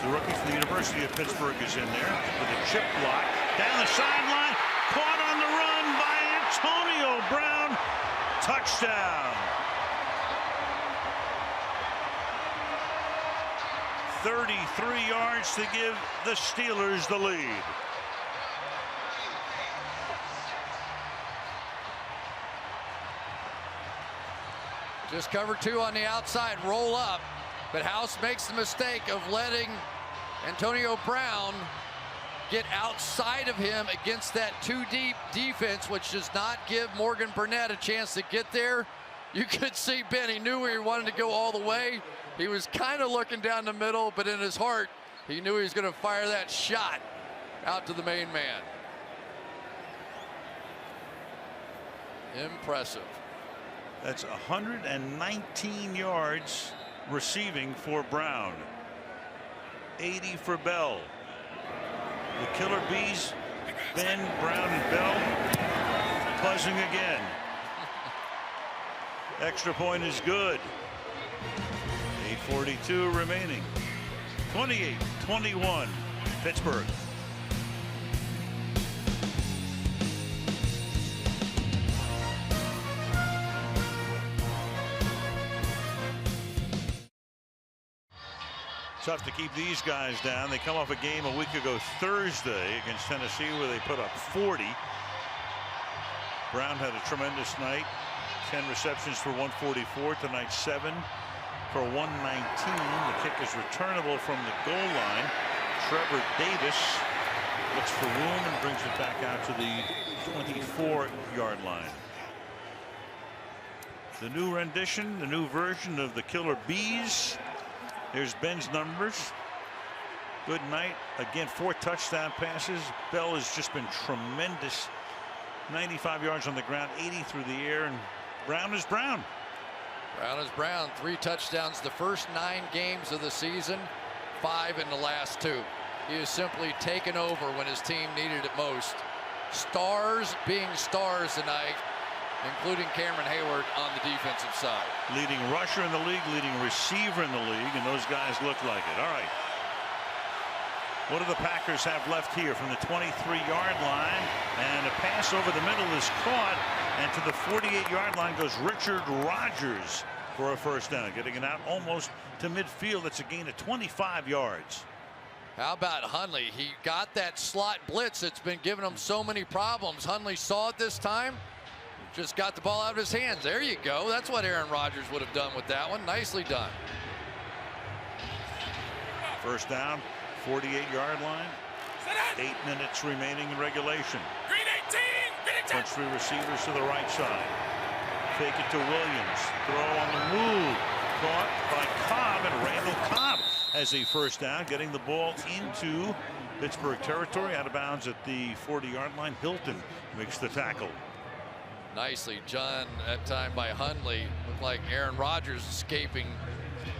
the rookie from the University of Pittsburgh, is in there with a chip block. Down the sideline, caught on the run by Antonio Brown. Touchdown. 33 yards to give the Steelers the lead. Just cover 2 on the outside, roll up, but House makes the mistake of letting Antonio Brown get outside of him against that 2-deep defense, which does not give Morgan Burnett a chance to get there. You could see Ben, he knew he wanted to go all the way. He was kind of looking down the middle, but in his heart, he knew he was going to fire that shot out to the main man. Impressive. That's 119 yards receiving for Brown. 80 for Bell. The Killer Bees, Ben, Brown, and Bell buzzing again. Extra point is good. 8:42 remaining. 28-21 Pittsburgh. Tough to keep these guys down. They come off a game a week ago Thursday against Tennessee where they put up 40. Brown had a tremendous night. 10 receptions for 144. Tonight 7 for 119. The kick is returnable from the goal line. Trevor Davis looks for room and brings it back out to the 24-yard line. The new rendition, the new version of the Killer Bees. Here's Ben's numbers. Good night. Again, 4 touchdown passes. Bell has just been tremendous. 95 yards on the ground, 80 through the air, and Brown is Brown. Brown is Brown. 3 touchdowns the first 9 games of the season, 5 in the last 2. He has simply taken over when his team needed it most. Stars being stars tonight, including Cameron Hayward on the defensive side. Leading rusher in the league, leading receiver in the league, and those guys look like it. All right. What do the Packers have left here from the 23-yard line? And a pass over the middle is caught, and to the 48-yard line goes Richard Rodgers for a first down, getting it out almost to midfield. That's a gain of 25 yards. How about Hundley? He got that slot blitz that's been giving him so many problems. Hundley saw it this time. Just got the ball out of his hands. There you go. That's what Aaron Rodgers would have done with that one. Nicely done. First down, 48-yard line. 8 minutes remaining in regulation. Green 18. Bunch 3 receivers to the right side. Fake it to Williams. Throw on the move. Caught by Cobb, and Randall Cobb has a first down, getting the ball into Pittsburgh territory, out of bounds at the 40-yard line. Hilton makes the tackle. Nicely done that time by Hundley. Looked like Aaron Rodgers escaping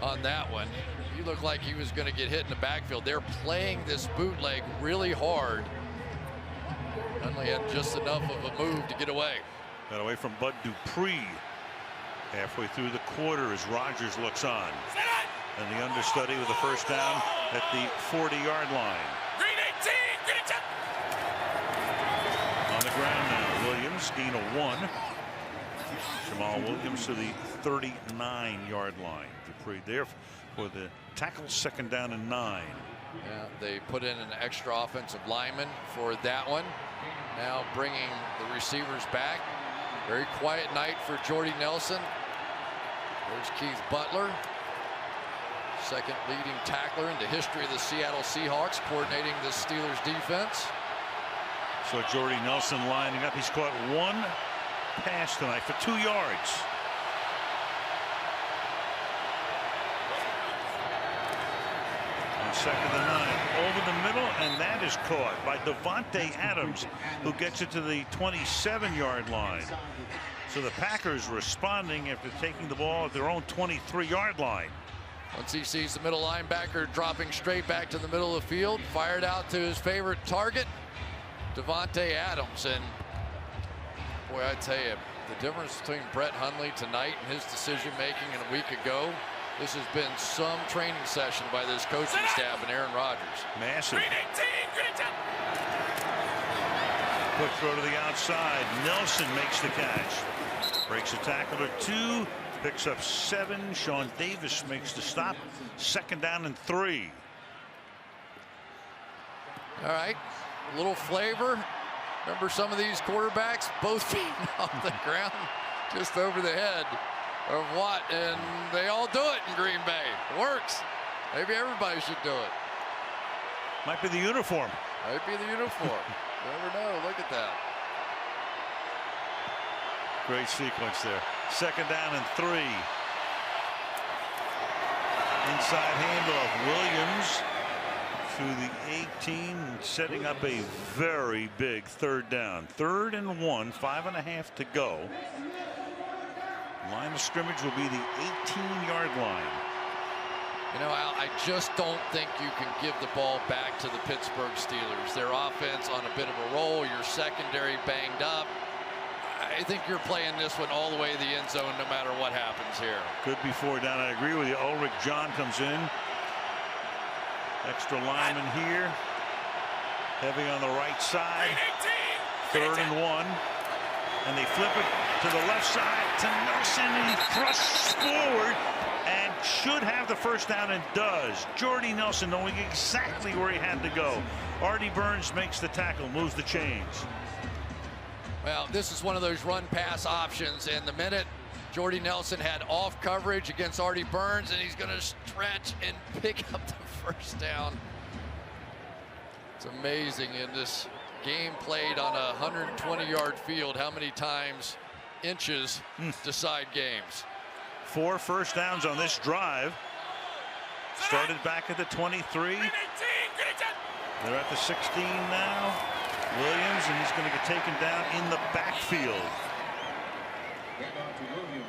on that one. He looked like he was going to get hit in the backfield. They're playing this bootleg really hard. Hundley had just enough of a move to get away. Got away from Bud Dupree halfway through the quarter as Rodgers looks on. And the understudy with the first down at the 40-yard line. Green 18. Green 10. On the ground now, Williams, gain of 1. Jamal Williams to the 39-yard line. Dupree there for the tackle, 2nd down and 9. Yeah, they put in an extra offensive lineman for that one. Now bringing the receivers back. Very quiet night for Jordy Nelson. There's Keith Butler, 2nd leading tackler in the history of the Seattle Seahawks, coordinating the Steelers defense. So Jordy Nelson lining up. He's caught 1 pass tonight for 2 yards. On 2nd and 9, over the middle, and that is caught by Davante Adams, who gets it to the 27-yard line. So the Packers responding after taking the ball at their own 23-yard line. Once he sees the middle linebacker dropping straight back to the middle of the field, fired out to his favorite target, Davante Adams. And boy, I tell you, the difference between Brett Hundley tonight and his decision making and a week ago, this has been some training session by this coaching staff and Aaron Rodgers. Massive. Quick throw to the outside. Nelson makes the catch. Breaks a tackle or 2. Picks up 7. Sean Davis makes the stop. 2nd down and 3. All right, a little flavor. Remember some of these quarterbacks, both feet off the ground, just over the head of Watt, and they all do it in Green Bay. It works. Maybe everybody should do it. Might be the uniform. Might be the uniform. Never know. Look at that. Great sequence there. 2nd down and 3. Inside handoff. Williams to the 18, setting up a very big 3rd down. 3rd and 1, 5.5 to go. Line of scrimmage will be the 18-yard line. You know, Al, I just don't think you can give the ball back to the Pittsburgh Steelers. Their offense on a bit of a roll, your secondary banged up. I think you're playing this one all the way to the end zone no matter what happens here. Could be 4 down. I agree with you. Ulrich John comes in. Extra lineman here. Heavy on the right side. 3rd and 1. And they flip it to the left side to Nelson, and he thrusts forward and should have the 1st down, and does. Jordy Nelson knowing exactly where he had to go. Artie Burns makes the tackle, moves the chains. Well, this is one of those run-pass options, and the minute Jordy Nelson had off coverage against Artie Burns, and he's going to stretch and pick up the 1st down. It's amazing in this game played on a 120-yard field, how many times inches decide games. 4 1st downs on this drive. Started back at the 23. They're at the 16 now. Williams, and he's going to get taken down in the backfield.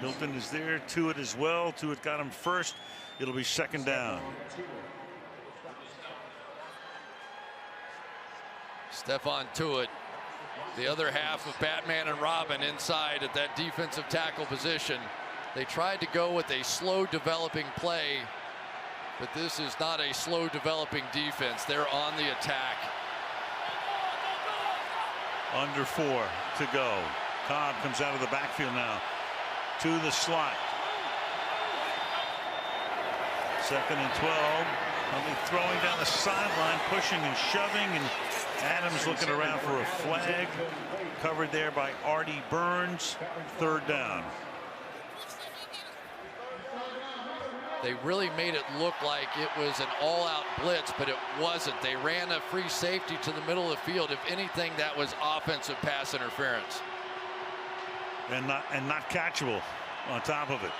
Milton is there. Tuitt as well. Tuitt got him first. It'll be 2nd down. Stephon Tuitt, the other half of Batman and Robin inside at that defensive tackle position. They tried to go with a slow developing play, but this is not a slow developing defense. They're on the attack. Under 4 to go. Cobb comes out of the backfield now to the slot. 2nd and 12. Huntley throwing down the sideline, pushing and shoving, and Adams looking around for a flag. Covered there by Artie Burns. 3rd down. They really made it look like it was an all-out blitz, but it wasn't. They ran a free safety to the middle of the field. If anything, that was offensive pass interference. And not catchable on top of it.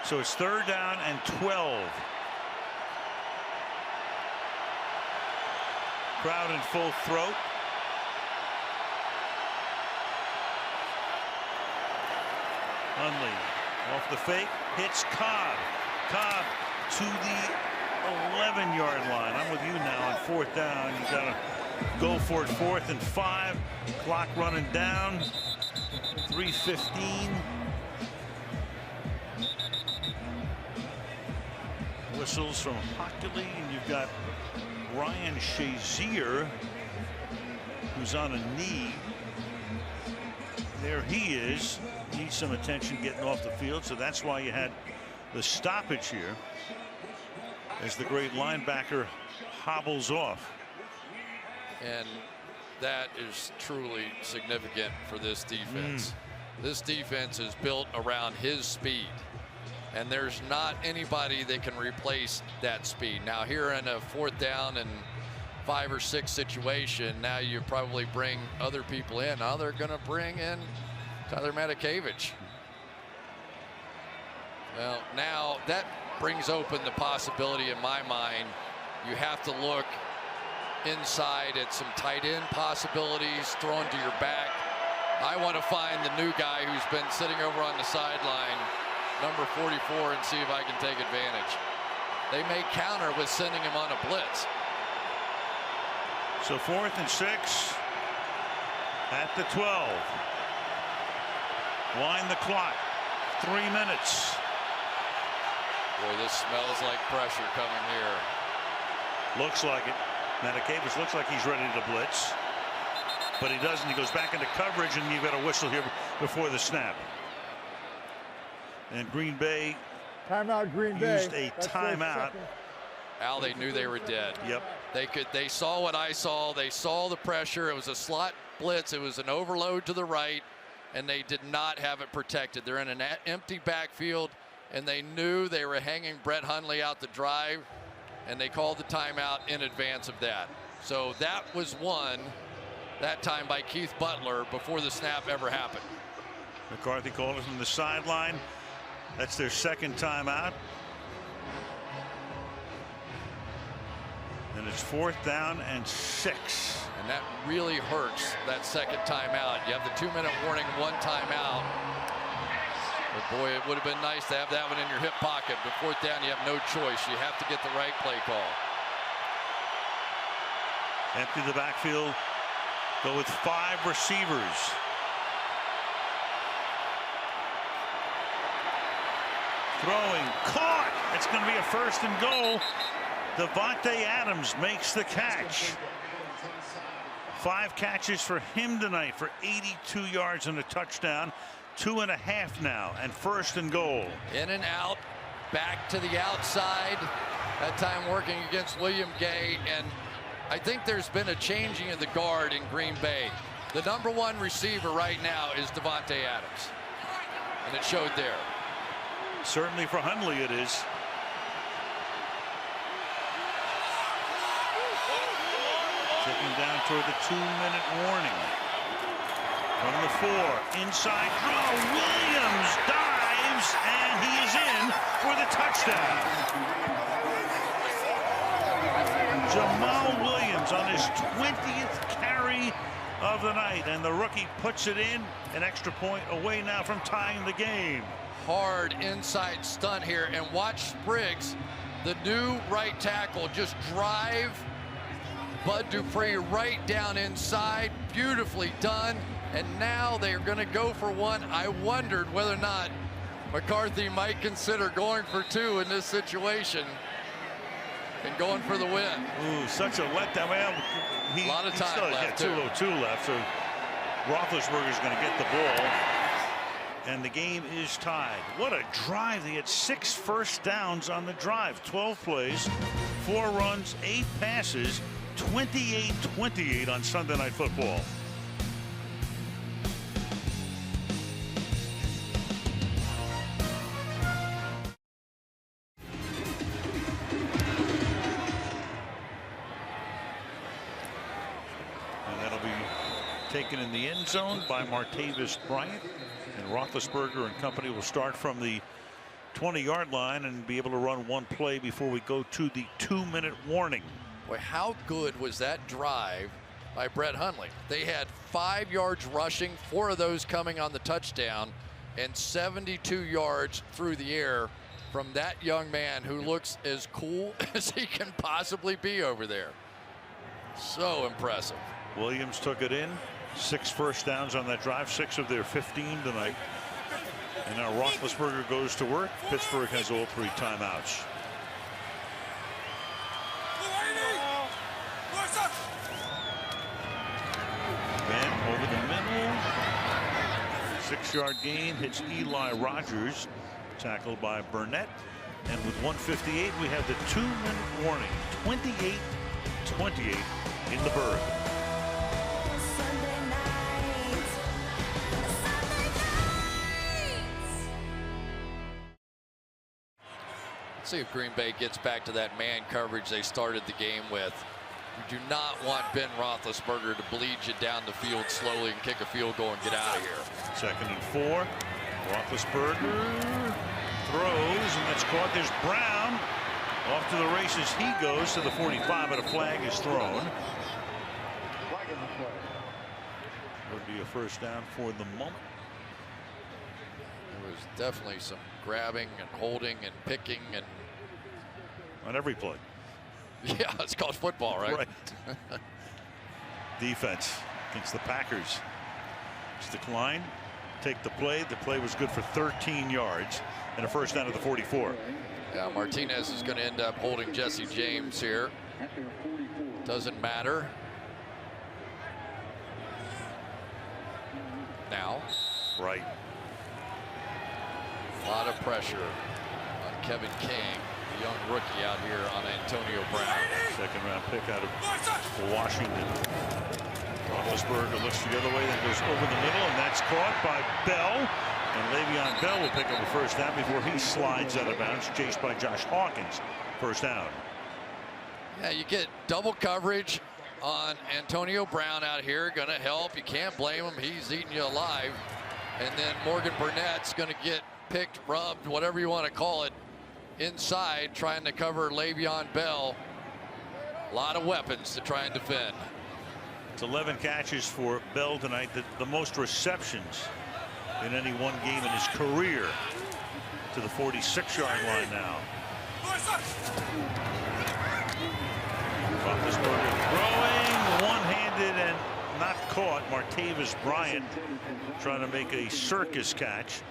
So it's 3rd down and 12. Crowd in full throat. Hundley off the fake, hits Cobb. Cobb to the 11-yard line. I'm with you now on 4th down. You got to go for it. 4th and 5. Clock running down. 3:15. Whistles from Hockley, and you've got Ryan Shazier, who's on a knee. There he is. Needs some attention getting off the field, so that's why you had the stoppage here as the great linebacker hobbles off. And that is truly significant for this defense. This defense is built around his speed, and there's not anybody that can replace that speed. Now here in a 4th down and 5 or 6 situation, now you probably bring other people in. Now they're going to bring in Tyler Matakevich. Well, now that brings open the possibility in my mind. You have to look inside at some tight end possibilities thrown to your back. I want to find the new guy who's been sitting over on the sideline, number 44, and see if I can take advantage. They may counter with sending him on a blitz. So 4th and 6 at the 12. Wind the clock. 3 minutes. Boy, this smells like pressure coming here. Looks like it. Matakevich looks like he's ready to blitz, but he doesn't. He goes back into coverage, and you've got a whistle here before the snap. And Green Bay timeout. Green Bay used a timeout. Al, they knew they were dead. Yep. They saw what I saw. They saw the pressure. It was a slot blitz. It was an overload to the right, and they did not have it protected. They're in an empty backfield, and they knew they were hanging Brett Hundley out the drive, and they called the timeout in advance of that. So that was won that time by Keith Butler before the snap ever happened. McCarthy called it from the sideline. That's their 2nd timeout. And it's 4th down and 6. And that really hurts, that 2nd timeout. You have the 2-minute warning, 1 timeout. But boy, it would have been nice to have that one in your hip pocket. But 4th down, you have no choice. You have to get the right play call. Empty the backfield. Go with 5 receivers. Throwing, caught. It's going to be a 1st and goal. Davante Adams makes the catch. 5 catches for him tonight for 82 yards and a touchdown. 2.5 now, and 1st and goal. In and out, back to the outside. That time working against William Gay, and I think there's been a changing of the guard in Green Bay. The number 1 receiver right now is Davante Adams, and it showed there. Certainly for Hundley it is. Ticking down toward the 2-minute warning. From the 4, inside draw, Williams dives, and he is in for the touchdown. Jamal Williams on his 20th carry of the night, and the rookie puts it in. An extra point away now from tying the game. Hard inside stunt here, and watch Spriggs, the new right tackle, just drive Bud Dupree right down inside. Beautifully done. And now they're going to go for 1. I wondered whether or not McCarthy might consider going for 2 in this situation and going for the win. Ooh, such a letdown. Well, a lot of time left. 2:02 left, so Roethlisberger's going to get the ball, and the game is tied. What a drive. They had 6 first downs on the drive. 12 plays, 4 runs, 8 passes, 28-28 on Sunday Night Football. Taken in the end zone by Martavis Bryant, and Roethlisberger and company will start from the 20-yard line and be able to run 1 play before we go to the 2-minute warning. Boy, how good was that drive by Brett Hundley? They had 5 yards rushing, 4 of those coming on the touchdown, and 72 yards through the air from that young man who looks as cool as he can possibly be over there. So impressive. Williams took it in. 6 first downs on that drive, 6 of their 15 tonight. And now Roethlisberger goes to work. Pittsburgh has all 3 timeouts. Ben over the middle. 6-yard gain, hits Eli Rogers, tackled by Burnett. And with 1:58, we have the 2-minute warning. 28-28 in the Berg. Let's see if Green Bay gets back to that man coverage they started the game with. You do not want Ben Roethlisberger to bleed you down the field slowly and kick a field goal and get out of here. 2nd and 4. Roethlisberger throws, and that's caught. There's Brown. Off to the races he goes to the 45, but a flag is thrown. Would be a first down for the moment. There was definitely some grabbing and holding and picking and on every play. Yeah, it's called football, right? Right. Defense against the Packers. Just decline, take the play. The play was good for 13 yards and a first down at the 44. Yeah, Martinez is going to end up holding Jesse James here. Doesn't matter. Now. Right. A lot of pressure on Kevin King, the young rookie out here on Antonio Brown. 2nd-round pick out of Washington. Roethlisberger looks the other way, then goes over the middle, and that's caught by Bell. And Le'Veon Bell will pick up a first down before he slides out of bounds, chased by Josh Hawkins. First down. Yeah, you get double coverage on Antonio Brown out here. Going to help. You can't blame him. He's eating you alive. And then Morgan Burnett's going to get picked, rubbed, whatever you want to call it, inside, trying to cover Le'Veon Bell. A lot of weapons to try and defend. It's 11 catches for Bell tonight, the most receptions in any one game in his career, to the 46-yard line now. Roethlisberger throwing, one-handed and not caught. Martavis Bryant trying to make a circus catch.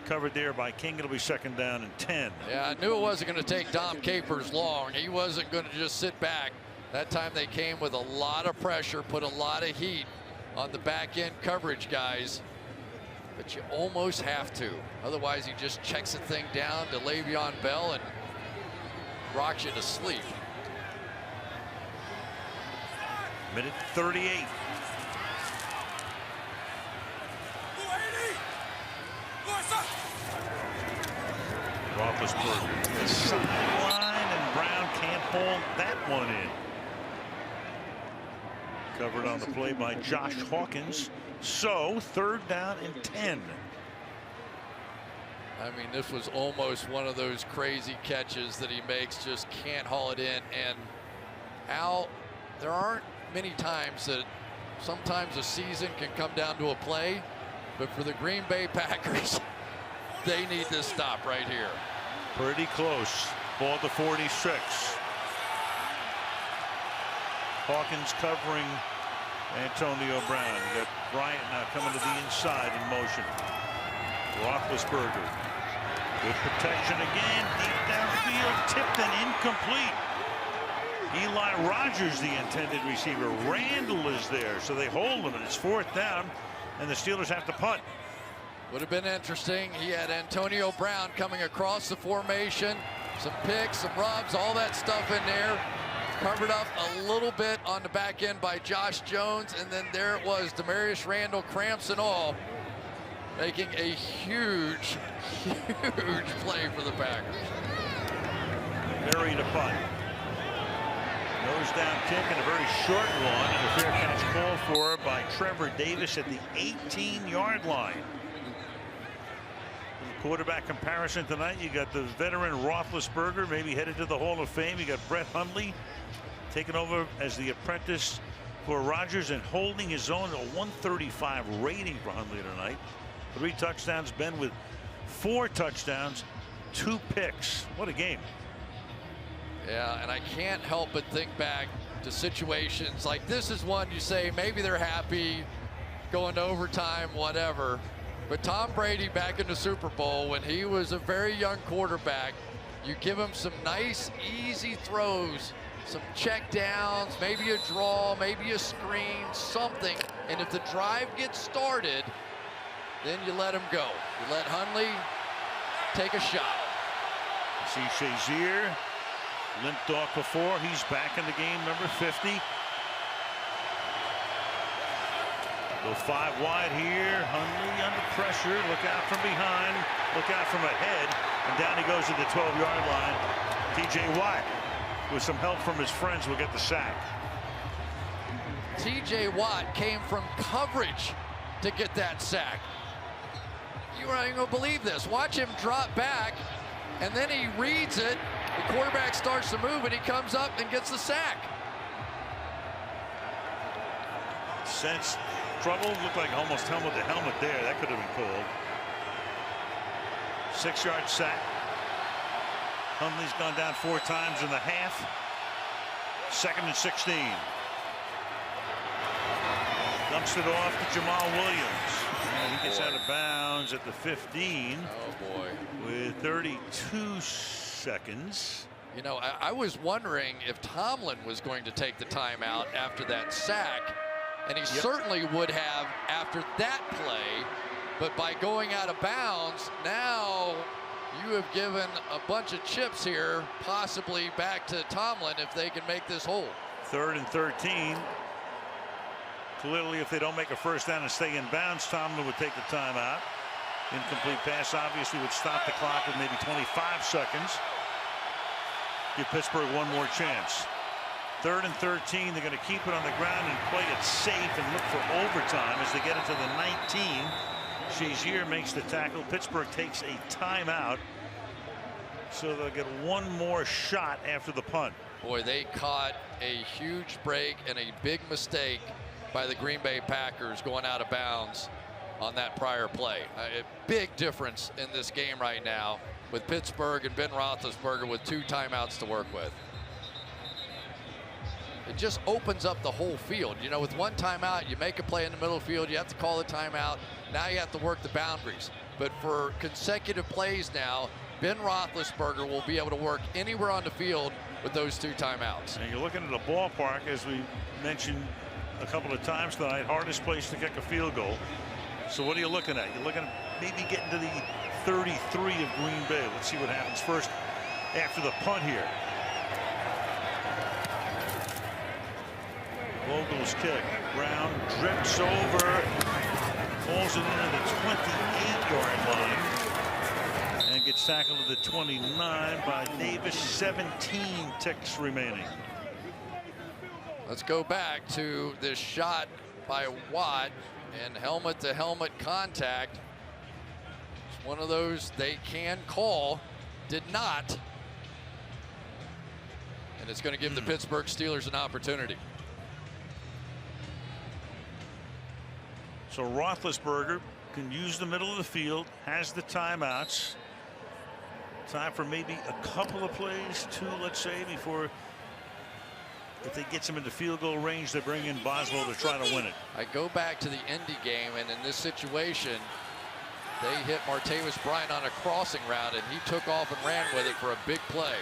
Covered there by King. It'll be 2nd down and 10. Yeah, I knew it wasn't going to take Dom Capers long. He wasn't going to just sit back. That time they came with a lot of pressure, put a lot of heat on the back end coverage guys. But you almost have to. Otherwise, he just checks the thing down to Le'Veon Bell and rocks you to sleep. Minute 38. Roethlisberger, the sideline, and Brown can't hold that one in. Covered on the play by Josh Hawkins. So 3rd down and 10. I mean, this was almost one of those crazy catches that he makes, just can't haul it in. And Al, there aren't many times that sometimes a season can come down to a play, but for the Green Bay Packers, they need this stop right here. Pretty close. Ball at the 46. Hawkins covering Antonio Brown. You got Bryant now coming to the inside in motion. Roethlisberger. Good protection again. Deep downfield. Tipped and incomplete. Eli Rogers, the intended receiver. Randall is there, so they hold him, and it's 4th down, and the Steelers have to punt. Would have been interesting. He had Antonio Brown coming across the formation. Some picks, some rubs, all that stuff in there. Covered up a little bit on the back end by Josh Jones, and then there it was, Demarius Randall, cramps and all, making a huge, huge play for the Packers. Berry to punt. Nose down kick and a very short one, and a fair catch called for by Trevor Davis at the 18-yard line. Quarterback comparison tonight. You got the veteran Roethlisberger, maybe headed to the Hall of Fame. You got Brett Hundley taking over as the apprentice for Rodgers and holding his own. A 135 rating for Hundley tonight. 3 touchdowns. Ben with 4 touchdowns, 2 picks. What a game. Yeah, and I can't help but think back to situations like this. Is one you say maybe they're happy going to overtime, whatever. But Tom Brady back in the Super Bowl when he was a very young quarterback, you give him some nice, easy throws, some check downs, maybe a draw, maybe a screen, something. And if the drive gets started, then you let him go. You let Hundley take a shot. See Shazier limped off before. He's back in the game, number 50. Go 5 wide here. Hundley under pressure. Look out from behind. Look out from ahead. And down he goes to the 12-yard line. T.J. Watt, with some help from his friends, will get the sack. T.J. Watt came from coverage to get that sack. You aren't even going to believe this. Watch him drop back, and then he reads it. The quarterback starts to move, and he comes up and gets the sack. Sense trouble. Looked like almost helmet to helmet there. That could have been called. 6-yard sack. Hundley's gone down 4 times in the half. 2nd and 16. Dumps it off to Jamal Williams. And he gets out of bounds at the 15. Oh, boy. With 32 seconds. You know, I was wondering if Tomlin was going to take the timeout after that sack. And he certainly would have after that play. But by going out of bounds, now you have given a bunch of chips here, possibly back to Tomlin if they can make this hold. 3rd and 13. Clearly, if they don't make a first down and stay in bounds, Tomlin would take the timeout. Incomplete pass obviously would stop the clock with maybe 25 seconds. Give Pittsburgh one more chance. 3rd and 13. They're going to keep it on the ground and play it safe and look for overtime as they get into the 19. Shazier makes the tackle. Pittsburgh takes a timeout. So they'll get one more shot after the punt. Boy, they caught a huge break and a big mistake by the Green Bay Packers going out of bounds on that prior play. A big difference in this game right now with Pittsburgh and Ben Roethlisberger with 2 timeouts to work with. It just opens up the whole field. You know, with 1 timeout, you make a play in the middle of the field, you have to call a timeout. Now you have to work the boundaries. But for consecutive plays now, Ben Roethlisberger will be able to work anywhere on the field with those 2 timeouts. And you're looking at a ballpark, as we mentioned a couple of times tonight, hardest place to kick a field goal. So what are you looking at? You're looking at maybe getting to the 33 of Green Bay. Let's see what happens first after the punt here. Vogel's kick. Brown drips over, falls it into the 28-yard line, and gets tackled at the 29 by Davis. 17 ticks remaining. Let's go back to this shot by Watt and helmet-to-helmet contact. It's one of those they can call, did not. And it's going to give the Pittsburgh Steelers an opportunity. So Roethlisberger can use the middle of the field, has the timeouts. Time for maybe a couple of plays, 2, let's say, before, if they get some into field goal range, they bring in Boswell to try to win it. I go back to the Indy game, and in this situation, they hit Martavis Bryant on a crossing route, and he took off and ran with it for a big play.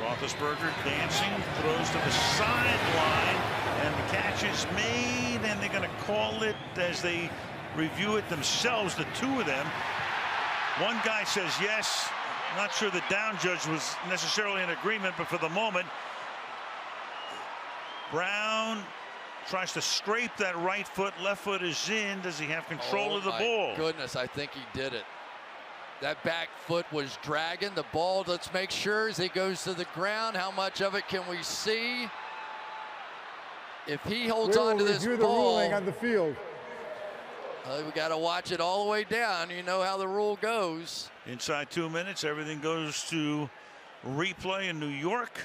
Roethlisberger dancing, throws to the sideline, and the catch is made, and they're going to call it as they review it themselves, the 2 of them. One guy says yes. Not sure the down judge was necessarily in agreement, but for the moment, Brown tries to scrape that right foot. Left foot is in. Does he have control of the ball? Goodness, I think he did it. That back foot was dragging the ball. Let's make sure as he goes to the ground, how much of it can we see? If he holds on to this the ball, ruling on the field. We got to watch it all the way down. You know how the rule goes. Inside 2 minutes, everything goes to replay in New York.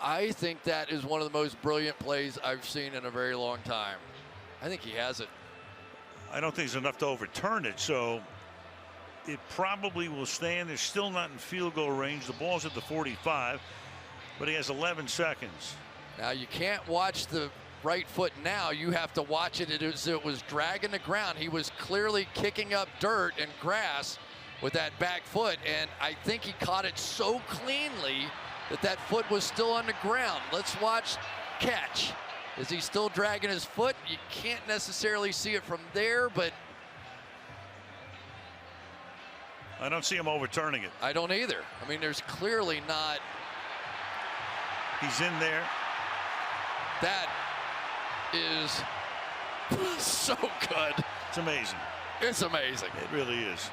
I think that is one of the most brilliant plays I've seen in a very long time. I think he has it. I don't think it's enough to overturn it, so it probably will stand. They're still not in field goal range. The ball's at the 45, but he has 11 seconds. Now you can't watch the right foot now. You have to watch it as it was dragging the ground. He was clearly kicking up dirt and grass with that back foot, and I think he caught it so cleanly that that foot was still on the ground. Let's watch catch. Is he still dragging his foot? You can't necessarily see it from there, but I don't see him overturning it. I don't either. I mean, there's clearly not. He's in there. That is so good. It's amazing. It's amazing. It really is.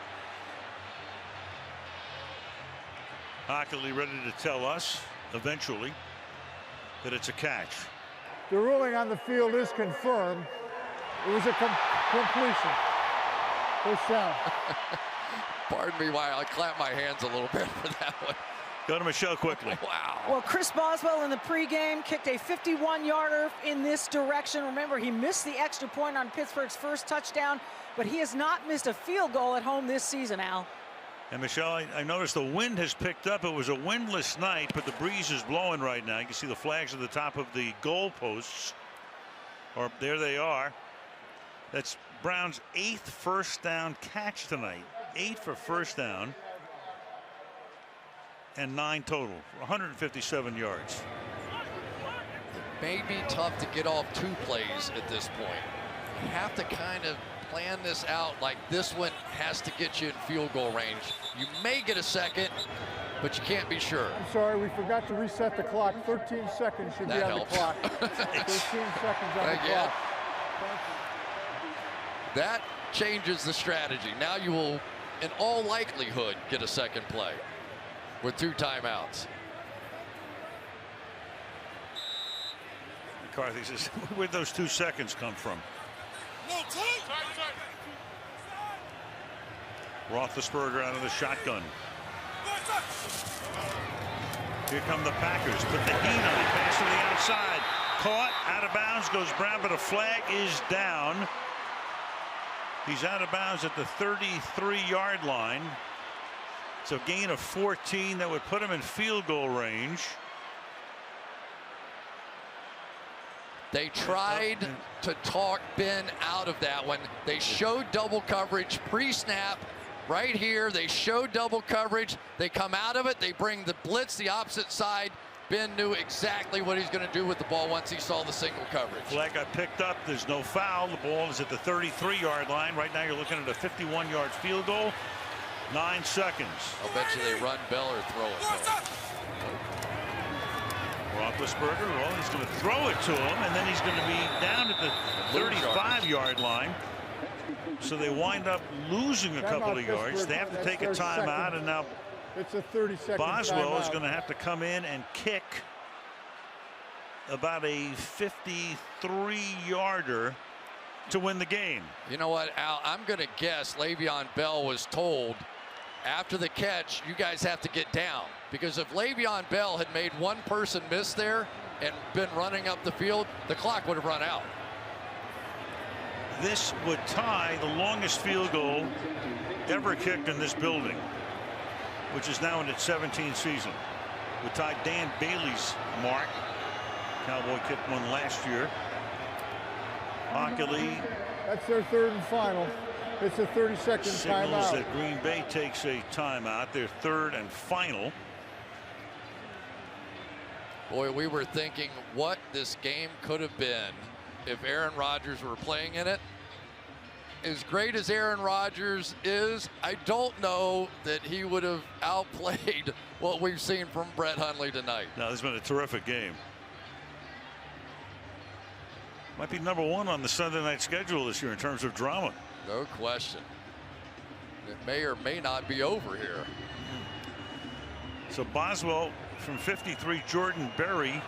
Hockley ready to tell us eventually that it's a catch. The ruling on the field is confirmed. It was a completion. First down. Pardon me while I clap my hands a little bit for that one. Go to Michelle quickly. Wow. Well, Chris Boswell in the pregame kicked a 51-yarder in this direction. Remember, he missed the extra point on Pittsburgh's first touchdown, but he has not missed a field goal at home this season, Al. And Michelle, I noticed the wind has picked up. It was a windless night, but the breeze is blowing right now. You can see the flags at the top of the goalposts. Or there they are. That's Brown's 8th first down catch tonight. 8 for first down. And 9 total, 157 yards. It may be tough to get off 2 plays at this point. You have to kind of plan this out like this one has to get you in field goal range. You may get a second, but you can't be sure. I'm sorry, we forgot to reset the clock. 13 seconds should be on the clock. 13 seconds on the clock. That changes the strategy. Now you will, in all likelihood, get a second play with 2 timeouts. McCarthy says, where'd those 2 seconds come from? Roethlisberger out of the shotgun. Here come the Packers. Put the heat on it. Pass to the outside. Caught. Out of bounds goes Brown, but a flag is down. He's out of bounds at the 33-yard line. So gain of 14 that would put him in field goal range. They tried to talk Ben out of that one. They showed double coverage pre-snap right here. They showed double coverage. They come out of it. They bring the blitz the opposite side. Ben knew exactly what he's going to do with the ball once he saw the single coverage. Flag got picked up. There's no foul. The ball is at the 33-yard line. Right now you're looking at a 51-yard field goal. 9 seconds. I'll bet you they run Bell or throw it. Roethlisberger, well, he's going to throw it to him, and then he's going to be down at the 35-yard line. So they wind up losing a couple of yards. They have to take a timeout, and now it's a 30-second Boswell timeout. is going to have to come in and kick about a 53-yarder to win the game. You know what, Al? I'm going to guess Le'Veon Bell was told after the catch, you guys have to get down. Because if Le'Veon Bell had made one person miss there and been running up the field, the clock would have run out. This would tie the longest field goal ever kicked in this building, which is now in its 17th season. Would tie Dan Bailey's mark. Cowboy kicked one last year. Hockley. That's their 3rd and final. It's a 30-second Signals timeout. that Green Bay takes a timeout. Their 3rd and final. Boy, we were thinking what this game could have been if Aaron Rodgers were playing in it. As great as Aaron Rodgers is, I don't know that he would have outplayed what we've seen from Brett Hundley tonight. Now, this has been a terrific game. Might be number 1 on the Sunday night schedule this year in terms of drama. No question. It may or may not be over here. So Boswell from 53, Jordan Berry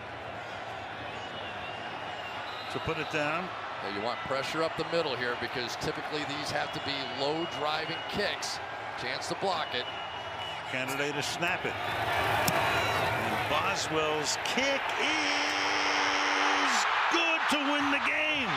to put it down. Now you want pressure up the middle here because typically these have to be low driving kicks. Chance to block it. Candidate to snap it. And Boswell's kick is good to win the game.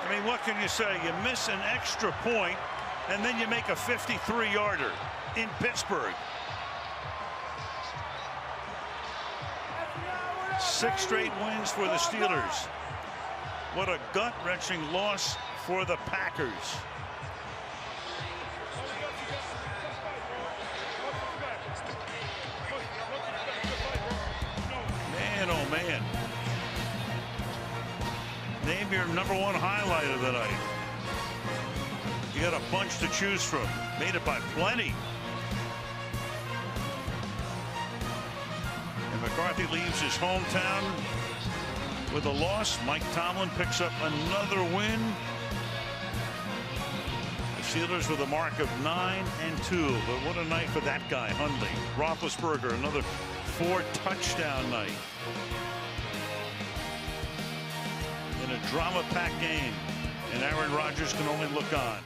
I mean, what can you say? You miss an extra point, and then you make a 53-yarder in Pittsburgh. 6 straight wins for the Steelers. What a gut-wrenching loss for the Packers. Man, oh man. Name your #1 highlight of the night. You got a bunch to choose from. Made it by plenty. And McCarthy leaves his hometown with a loss. Mike Tomlin picks up another win. The Steelers with a mark of 9-2. But what a night for that guy, Hundley. Roethlisberger, another 4-touchdown night. In a drama-packed game. And Aaron Rodgers can only look on.